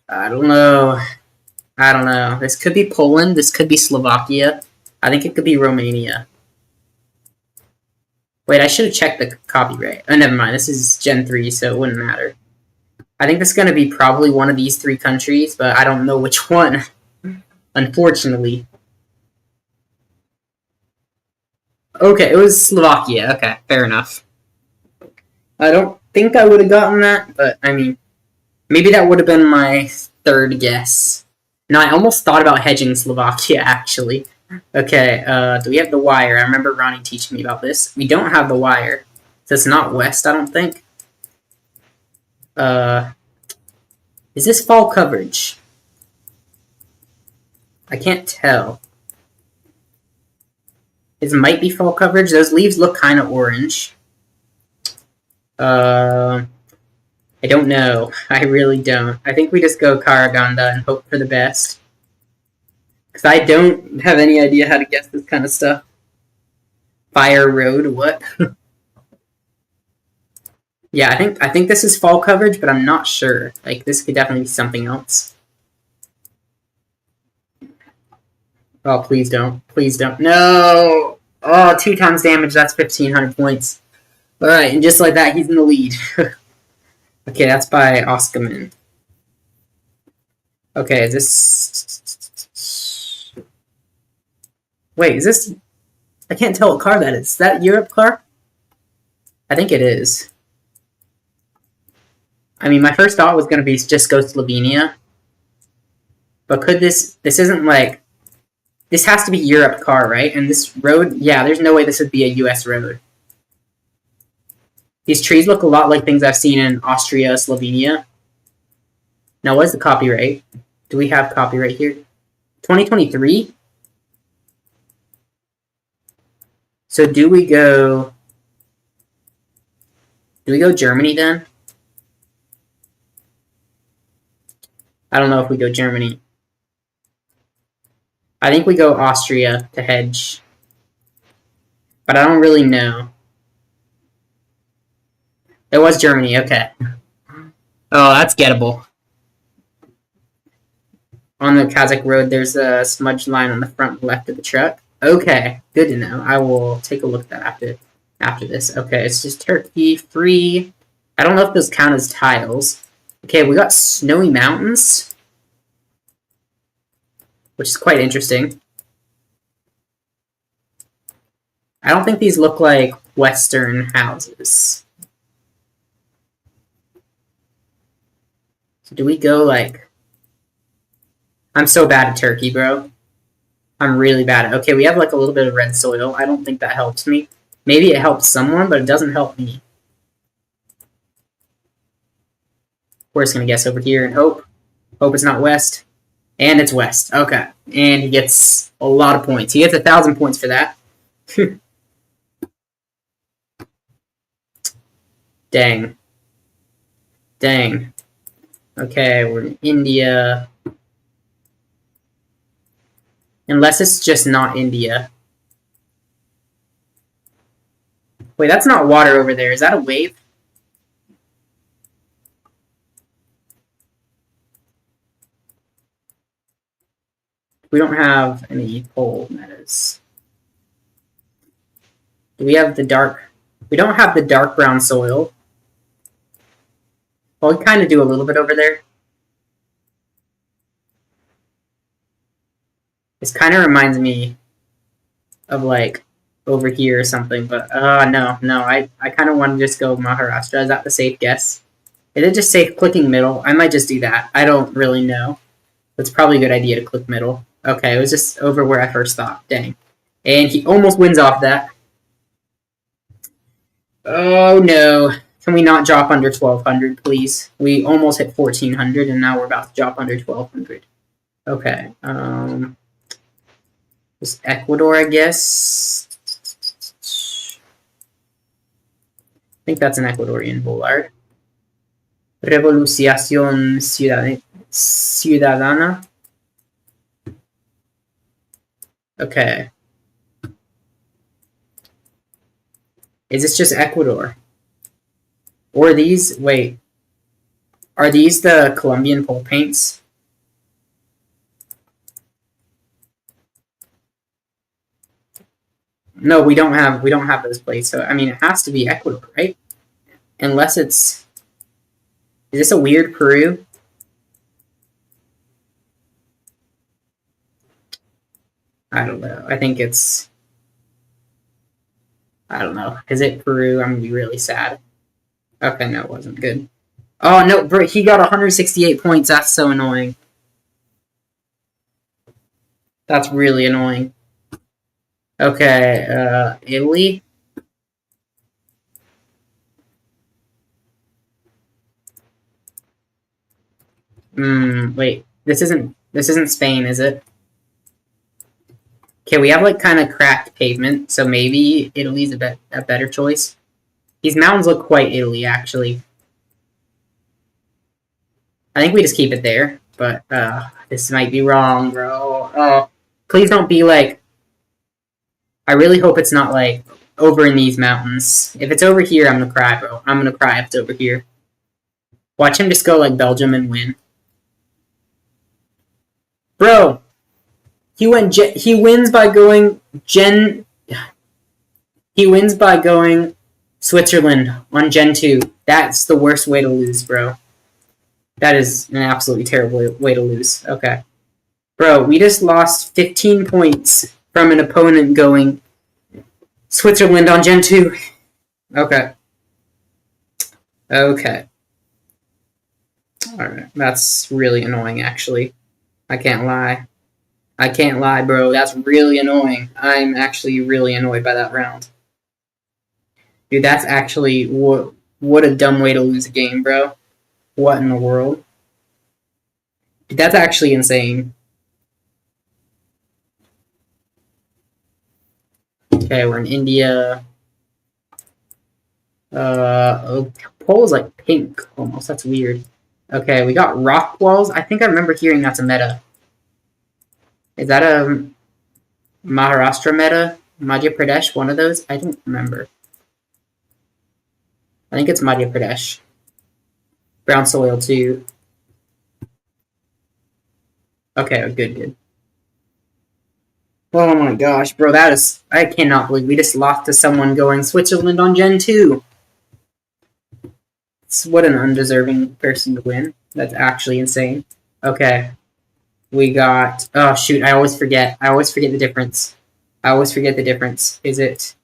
I don't know. This could be Poland. This could be Slovakia. I think it could be Romania. Wait, I should have checked the copyright. Oh, never mind. This is Gen 3, so it wouldn't matter. I think this is going to be probably one of these three countries, but I don't know which one. Unfortunately. Okay, it was Slovakia. Okay, fair enough. I don't think I would have gotten that, but, I mean, maybe that would have been my third guess. No, I almost thought about hedging Slovakia, actually. Okay, do we have the wire? I remember Ronnie teaching me about this. We don't have the wire. So it's not west, I don't think. Is this fall coverage? I can't tell. This might be fall coverage. Those leaves look kind of orange. I don't know. I really don't. I think we just go Karaganda and hope for the best. Because I don't have any idea how to guess this kind of stuff. Fire Road, what? Yeah, I think this is fall coverage, but I'm not sure. Like, this could definitely be something else. Oh, please don't. Please don't. No! Oh, 2 times damage, that's 1,500 points. Alright, and just like that, he's in the lead. Okay, that's by Oscarman. Okay, is this... Wait, is this... I can't tell what car that is. Is that Europe car? I think it is. I mean, my first thought was going to be just go Slovenia. But could this... This isn't like... This has to be Europe car, right? And this road... Yeah, there's no way this would be a US road. These trees look a lot like things I've seen in Austria, Slovenia. Now, what is the copyright? Do we have copyright here? 2023? So do we go Germany then? I don't know if we go Germany. I think we go Austria to hedge. But I don't really know. It was Germany, okay. Oh, that's gettable. On the Kazakh road, there's a smudge line on the front left of the truck. Okay, good to know. I will take a look at that after this. Okay, it's just Turkey free. I don't know if those count as tiles. Okay, we got snowy mountains, which is quite interesting. I don't think these look like Western houses. So do we go like... I'm so bad at Turkey, bro. I'm really bad at... Okay, we have like a little bit of red soil. I don't think that helps me. Maybe it helps someone, but it doesn't help me. We're just going to guess over here and hope. Hope it's not west. And it's west. Okay. And he gets a lot of points. He gets 1,000 points for that. Dang. Dang. Okay, we're in India. Unless it's just not India. Wait, that's not water over there. Is that a wave? We don't have any pole meadows. Do we have the dark... We don't have the dark brown soil. Well, we kind of do a little bit over there. This kind of reminds me of, like, over here or something, but, no, I kind of want to just go Maharashtra. Is that the safe guess? Is it just safe clicking middle? I might just do that. I don't really know. It's probably a good idea to click middle. Okay, it was just over where I first thought. Dang. And he almost wins off that. Oh, no. Can we not drop under 1,200, please? We almost hit 1,400, and now we're about to drop under 1,200. Okay. Just Ecuador, I guess. I think that's an Ecuadorian boulevard. Revolución Ciudadana. Okay. Is this just Ecuador? Or are these... Wait. Are these the Colombian pole paints? No, we don't have those plates. So I mean, it has to be Ecuador, right? Unless it's... Is this a weird Peru? I don't know. I think it's... I don't know. Is it Peru? I'm gonna be really sad. Okay, no, it wasn't good. Oh, no, bro, he got 168 points. That's so annoying. That's really annoying. Okay, Italy? Wait. This isn't Spain, is it? Okay, we have, like, kind of cracked pavement, so maybe Italy's a better choice. These mountains look quite Italy, actually. I think we just keep it there, but, this might be wrong, bro. Oh, please don't be, like... I really hope it's not, like, over in these mountains. If it's over here, I'm gonna cry, bro. I'm gonna cry if it's over here. Watch him just go, like, Belgium and win. Bro! He wins by going He wins by going Switzerland on Gen 2. That's the worst way to lose, bro. That is an absolutely terrible way to lose. Okay. Bro, we just lost 15 points from an opponent going Switzerland on Gen 2. Okay. Okay. Alright, that's really annoying, actually. I can't lie. I can't lie, bro. That's really annoying. I'm actually really annoyed by that round. Dude, that's actually... What a dumb way to lose a game, bro. What in the world? Dude, that's actually insane. Okay, we're in India. Pole is like pink, almost. That's weird. Okay, we got rock walls. I think I remember hearing that's a meta. Is that a Maharashtra meta? Madhya Pradesh? One of those? I don't remember. I think it's Madhya Pradesh. Brown soil, too. Okay, good. Oh my gosh, bro, that is... I cannot believe we just lost to someone going Switzerland on Gen 2. What an undeserving person to win. That's actually insane. Okay. We got... Oh, shoot. I always forget. I always forget the difference. I always forget the difference. Is it...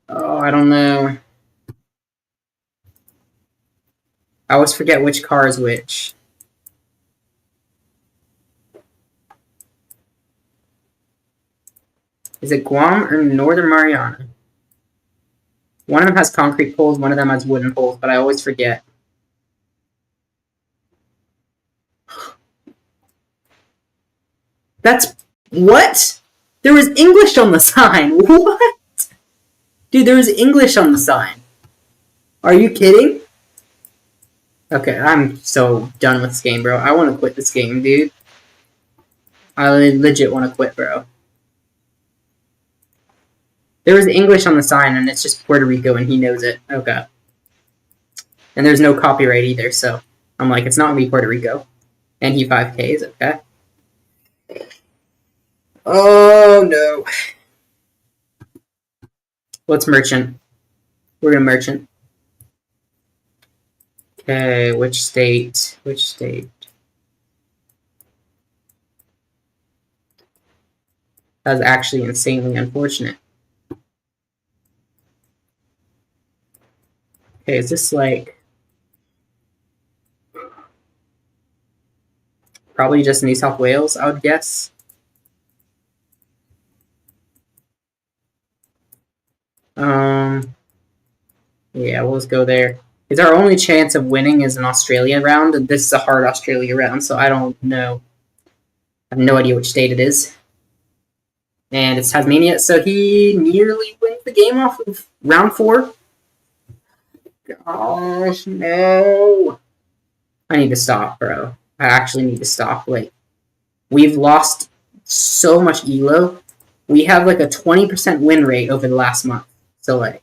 Oh, I don't know. I always forget which car is which. Is it Guam or Northern Mariana? One of them has concrete poles, one of them has wooden poles, but I always forget. That's... What? There was English on the sign. What? Dude, there was English on the sign. Are you kidding? Okay, I'm so done with this game, bro. I want to quit this game, dude. I legit want to quit, bro. There was English on the sign, and it's just Puerto Rico, and he knows it. Okay. And there's no copyright either, so I'm like, it's not going to be Puerto Rico. And he 5Ks, okay. Oh, no. Let's merchant. We're going to merchant. Okay, which state? Which state? That's actually insanely unfortunate. Okay, is this like... Probably just New South Wales, I would guess. Yeah, we'll just go there. It's our only chance of winning is an Australia round, and this is a hard Australia round, so I don't know. I have no idea which state it is. And it's Tasmania, so he nearly wins the game off of round 4. Gosh, no. I need to stop, bro. I actually need to stop. Like, we've lost so much elo. We have like a 20% win rate over the last month. So, like,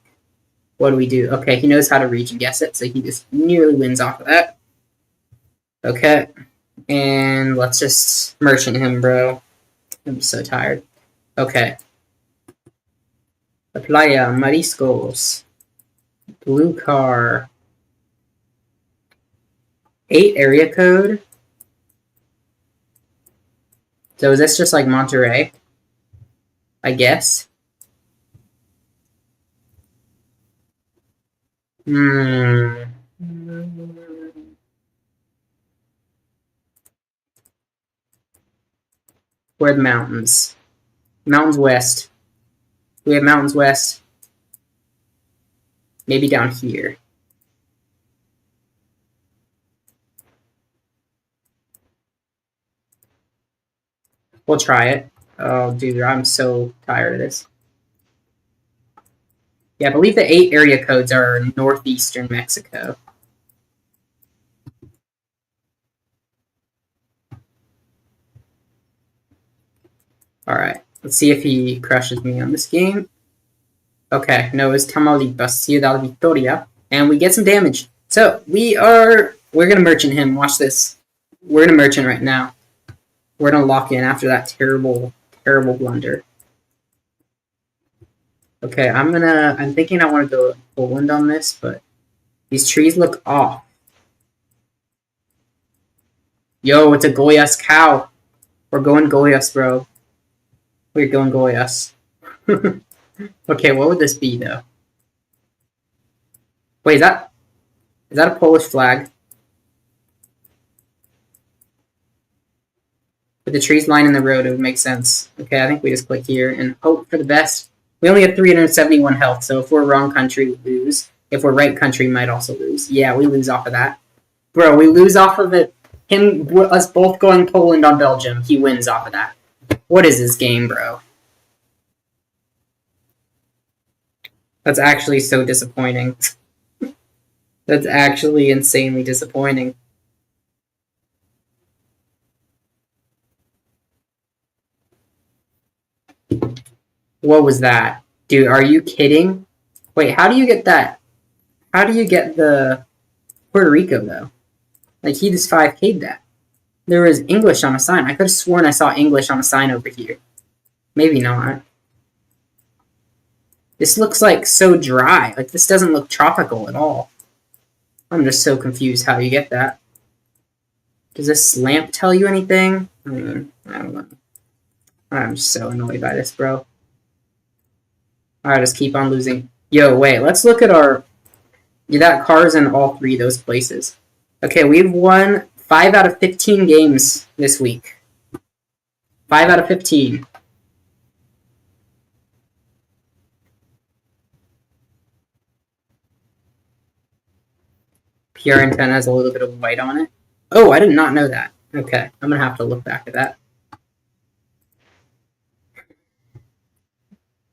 what do? Okay, he knows how to region guess it, so he just nearly wins off of that. Okay. And let's just merchant him, bro. I'm so tired. Okay. La Playa, Mariscos. Blue car. 8 area code. So is this just like Monterey? I guess. Where are the mountains? Mountains west. We have mountains west. Maybe down here. We'll try it. Oh, dude, I'm so tired of this. Yeah, I believe the 8 area codes are northeastern Mexico. Alright, let's see if he crushes me on this game. Okay, no, it's Tamaulipas, Ciudad Victoria, and we get some damage. So, we're gonna merchant him, watch this. We're gonna merchant right now. We're gonna lock in after that terrible, terrible blunder. Okay, I'm thinking I want to go Poland on this, but these trees look off. Yo, it's a Goiás cow. We're going Goiás, bro. We're going Goiás. Okay, what would this be, though? Wait, is that a Polish flag? With the trees lining the road, it would make sense. Okay, I think we just click here and hope for the best. We only have 371 health, so if we're wrong country, we lose. If we're right country, we might also lose. Yeah, we lose off of that. Bro, we lose off of it. Us both going Poland on Belgium, he wins off of that. What is this game, bro? That's actually so disappointing. That's actually insanely disappointing. What was that? Dude, are you kidding? Wait, how do you get that? How do you get the Puerto Rico, though? Like, he just 5K'd that. There was English on a sign. I could have sworn I saw English on a sign over here. Maybe not. This looks like so dry. Like, this doesn't look tropical at all. I'm just so confused how you get that. Does this lamp tell you anything? I mean, I don't know. I'm just so annoyed by this, bro. I just keep on losing. Yo, wait, let's look at our... Yeah, that car's in all three of those places. Okay, we've won 5 out of 15 games this week. 5 out of 15. PR10 has a little bit of white on it. Oh, I did not know that. Okay, I'm gonna have to look back at that.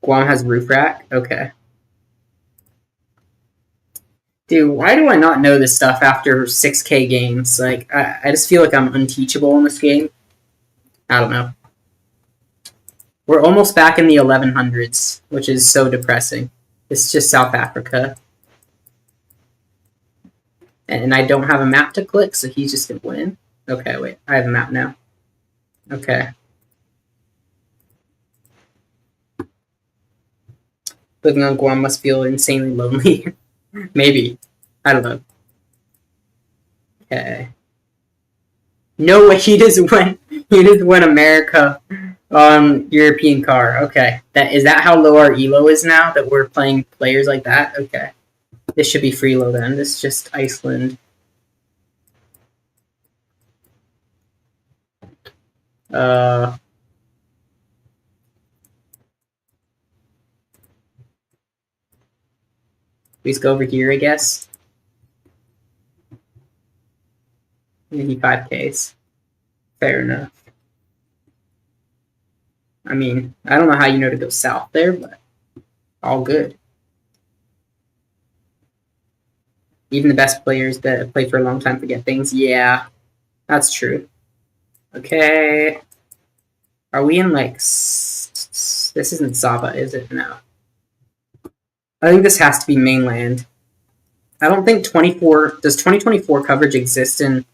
Guam has roof rack? Okay. Dude, why do I not know this stuff after 6K games? Like, I just feel like I'm unteachable in this game. I don't know. We're almost back in the 1100s, which is so depressing. It's just South Africa. And I don't have a map to click, so he's just gonna win. Okay, wait, I have a map now. Okay. Living on Guam must feel insanely lonely. Maybe. I don't know. Okay. No way, he just won America on European car. Okay. Is that how low our elo is now? That we're playing players like that? Okay. This should be free low then. This is just Iceland. Please go over here, I guess. Maybe 5Ks. Fair enough. I mean, I don't know how you know to go south there, but all good. Even the best players that play for a long time forget things. Yeah, that's true. Okay. Are we in, like... This isn't Saba, is it? No. I think this has to be mainland. I don't think 24... Does 2024 coverage exist in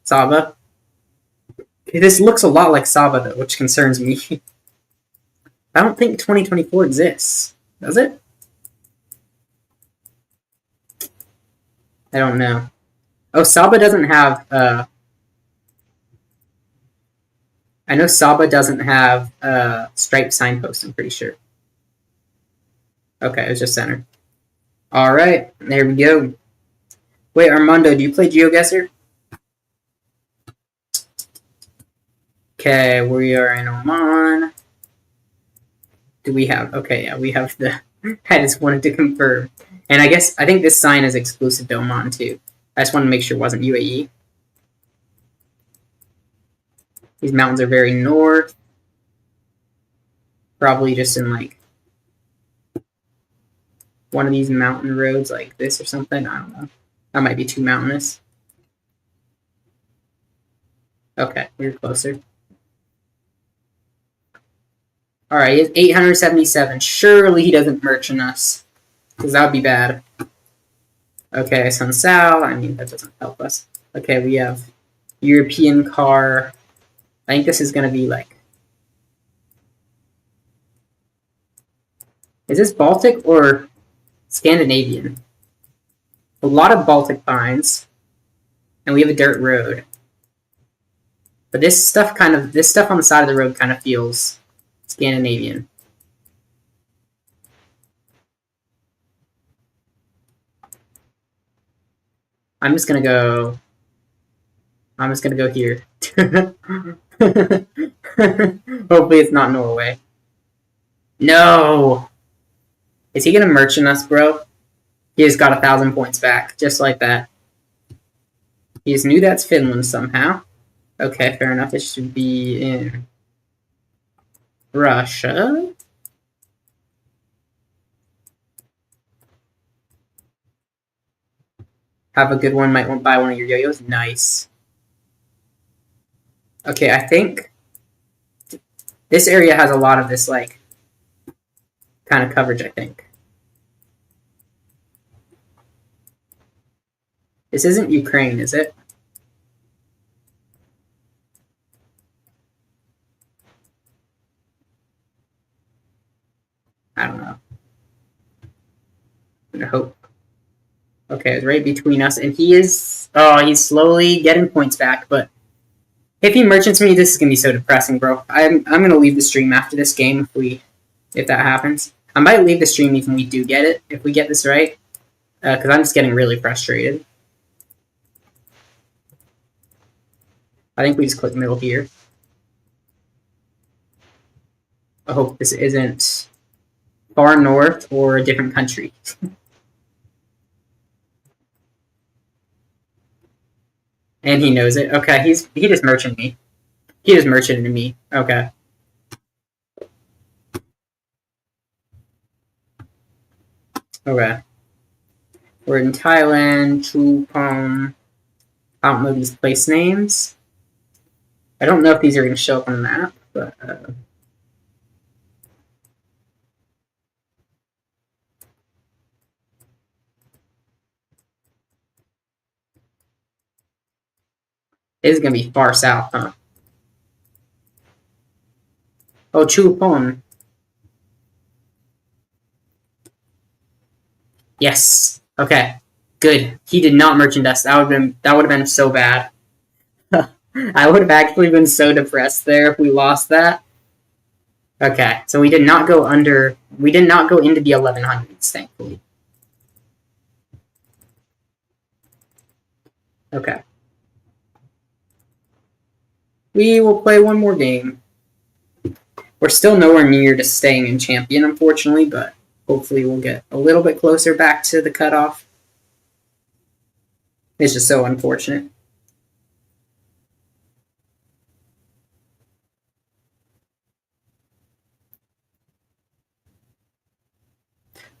Saba? This looks a lot like Saba, though, which concerns me. I don't think 2024 exists. Does it? I don't know. Oh, Saba doesn't have... I know Saba doesn't have striped signpost, I'm pretty sure. Okay, it was just center. Alright, there we go. Wait, Armando, do you play GeoGuessr? Okay, we are in Oman. Do we have... Okay, yeah, we have the... I just wanted to confirm. And I think this sign is exclusive to Oman, too. I just wanted to make sure it wasn't UAE. These mountains are very north. Probably just in, like, one of these mountain roads like this or something. I don't know. That might be too mountainous. Okay, we're closer. Alright, he has 877. Surely he doesn't merchant us. Because that would be bad. Okay, Sun Sal. I mean, that doesn't help us. Okay, we have European car. I think this is going to be like... Is this Baltic or Scandinavian? A lot of Baltic pines. And we have a dirt road. But this stuff on the side of the road kind of feels Scandinavian. I'm just gonna go here. Hopefully it's not Norway. No! Is he gonna merchant us, bro? He just got 1,000 points back, just like that. He just knew that's Finland somehow. Okay, fair enough. It should be in Russia. Have a good one. Might want to buy one of your yo-yos. Nice. Okay, I think this area has a lot of this, like, kind of coverage, I think. This isn't Ukraine, is it? I don't know. I hope. Okay, it's right between us, and he's slowly getting points back, but if he merchants me, this is gonna be so depressing, bro. I'm gonna leave the stream after this game if that happens. I might leave the stream even if we do get it, if we get this right, because I'm just getting really frustrated. I think we just click middle here. I hope this isn't far north or a different country. And he knows it. Okay, he just merchanted me. He just merchanted me. Okay. Okay. We're in Thailand, Chupong. I don't know these place names. I don't know if these are going to show up on the map, but... This is going to be far south, huh? Oh, Chupong. Yes. Okay. Good. He did not merchant us. That would have been so bad. I would have actually been so depressed there if we lost that. Okay, so we did not go into the 1100s, thankfully. Okay. We will play one more game. We're still nowhere near to staying in champion, unfortunately, but hopefully we'll get a little bit closer back to the cutoff. It's just so unfortunate.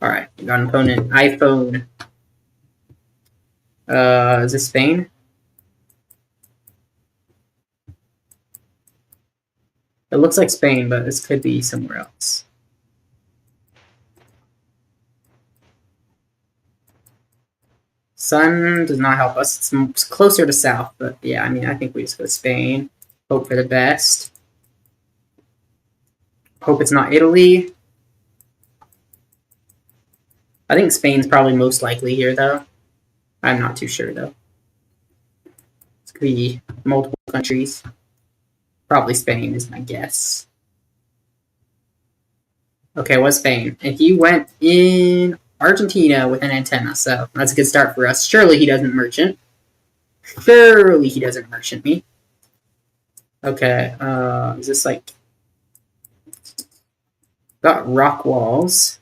Alright, we got an opponent. iPhone. Is this Spain? It looks like Spain, but this could be somewhere else. Sun does not help us. It's closer to south, but yeah, I mean, I think we just go Spain. Hope for the best. Hope it's not Italy. I think Spain's probably most likely here, though. I'm not too sure, though. This could be multiple countries. Probably Spain is my guess. Okay, it was Spain. And he went in Argentina with an antenna, so that's a good start for us. Surely he doesn't merchant. Surely he doesn't merchant me. Okay, is this like... Got rock walls.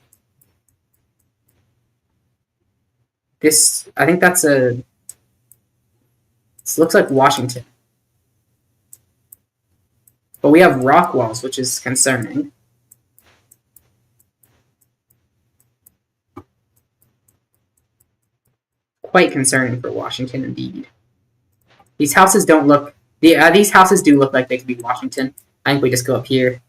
This, I think that's a... This looks like Washington. But we have rock walls, which is concerning. Quite concerning for Washington, indeed. These houses don't look... these houses do look like they could be Washington. I think we just go up here.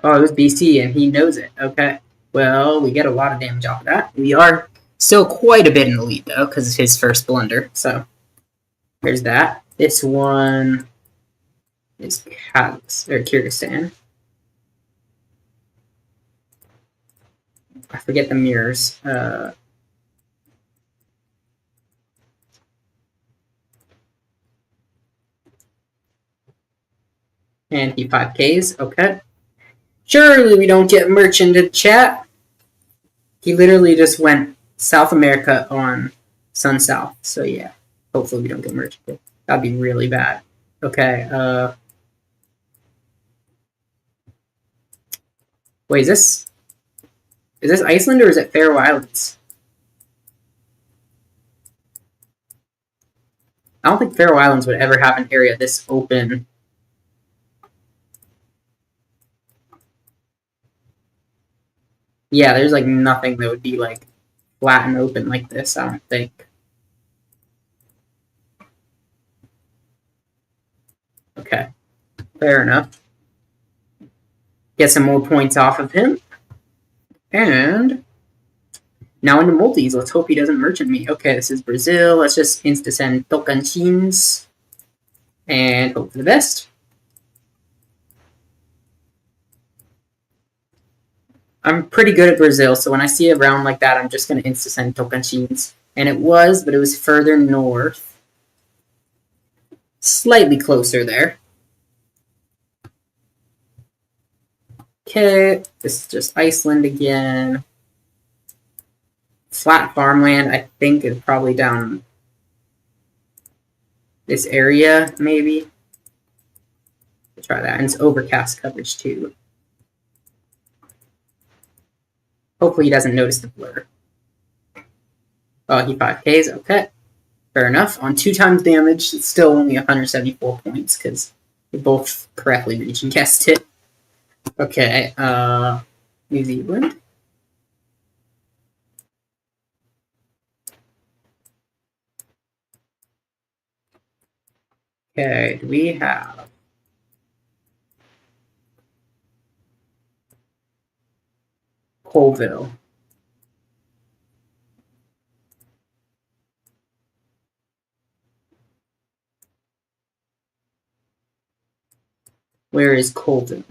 Oh, it was BC, and he knows it. Okay. Well, we get a lot of damage off of that. We are still quite a bit in the lead, though, because it's his first blunder. So, there's that. This one is Kyrgyzstan. I forget the mirrors. And he 5Ks. Okay. Surely we don't get merchanted, chat. He literally just went South America on Sun South. So yeah, hopefully we don't get merchanted. That'd be really bad. Okay. Wait, is this Iceland or is it Faroe Islands? I don't think Faroe Islands would ever have an area this open. Yeah, there's like nothing that would be like flat and open like this, I don't think. Okay, fair enough. Get some more points off of him. And now into multis. Let's hope he doesn't merchant me. Okay, this is Brazil. Let's just insta-send Tocantins. and hope for the best. I'm pretty good at Brazil, so when I see a round like that, I'm just going to insta-send Tocantins. And it was, but it was further north. Slightly closer there. Okay, this is just Iceland again. Flat farmland, I think, is probably down this area, maybe. Let's try that. And it's overcast coverage, too. Hopefully he doesn't notice the blur. Oh, he 5Ks, okay. Fair enough. On 2 times damage, it's still only 174 points, because we both correctly reached and guessed it. Okay, New Zealand. Okay, do we have... Colville. Where is Colville?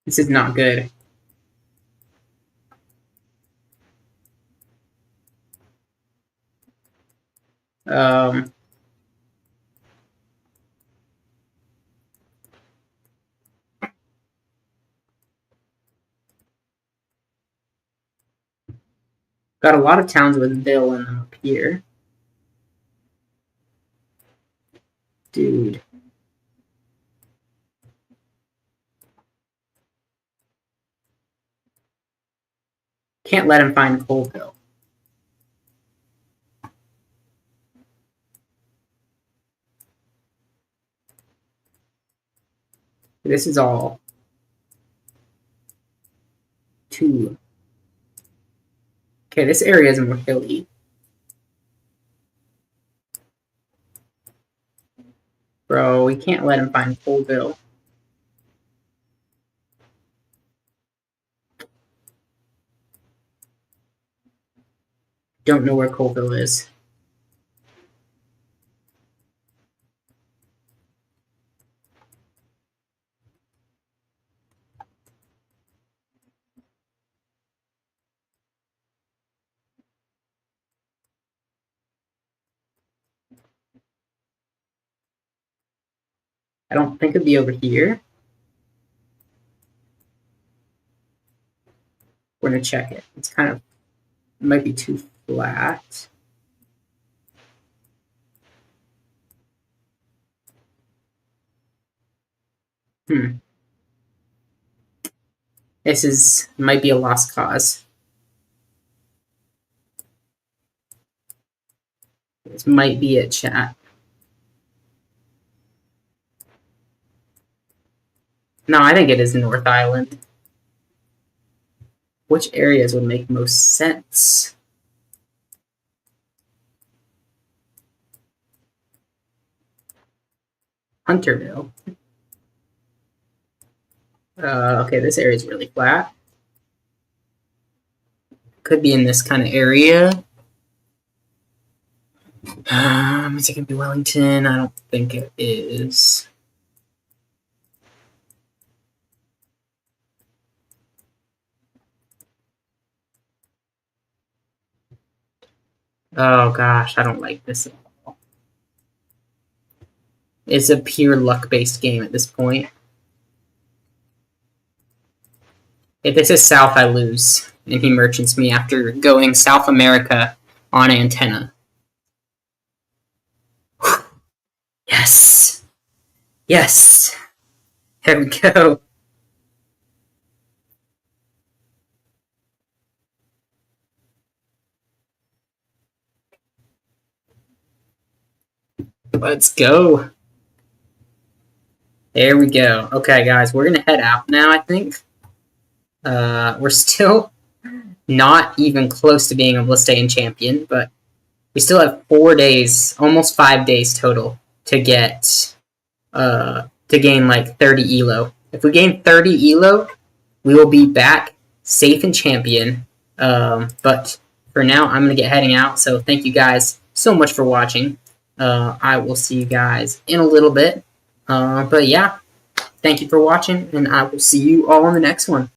This is not good. Got a lot of towns with Ville in them up here. Dude. Can't let him find Colville. This is all 2. Okay, this area is more hilly. Bro, we can't let him find Colville. Don't know where Colville is. I don't think it'd be over here. We're gonna check it. It's kind of, it might be too flat. This might be a lost cause. This might be it, chat. No, I think it is North Island. Which areas would make most sense? Hunterville. Okay, this area is really flat. Could be in this kind of area. Is it going to be Wellington? I don't think it is. Oh gosh, I don't like this at all. It's a pure luck-based game at this point. If this is South, I lose, and he merchants me after going South America on antenna. Yes! Yes! There we go. Let's go. There we go. Okay, guys, we're gonna head out now, I think. We're still not even close to being able to stay in champion, but we still have 4 days, almost 5 days total, to get to gain like 30 elo. If we gain 30 elo, we will be back safe and champion. But for now, I'm going to get heading out. So thank you guys so much for watching. I will see you guys in a little bit. But yeah, thank you for watching, and I will see you all on the next one.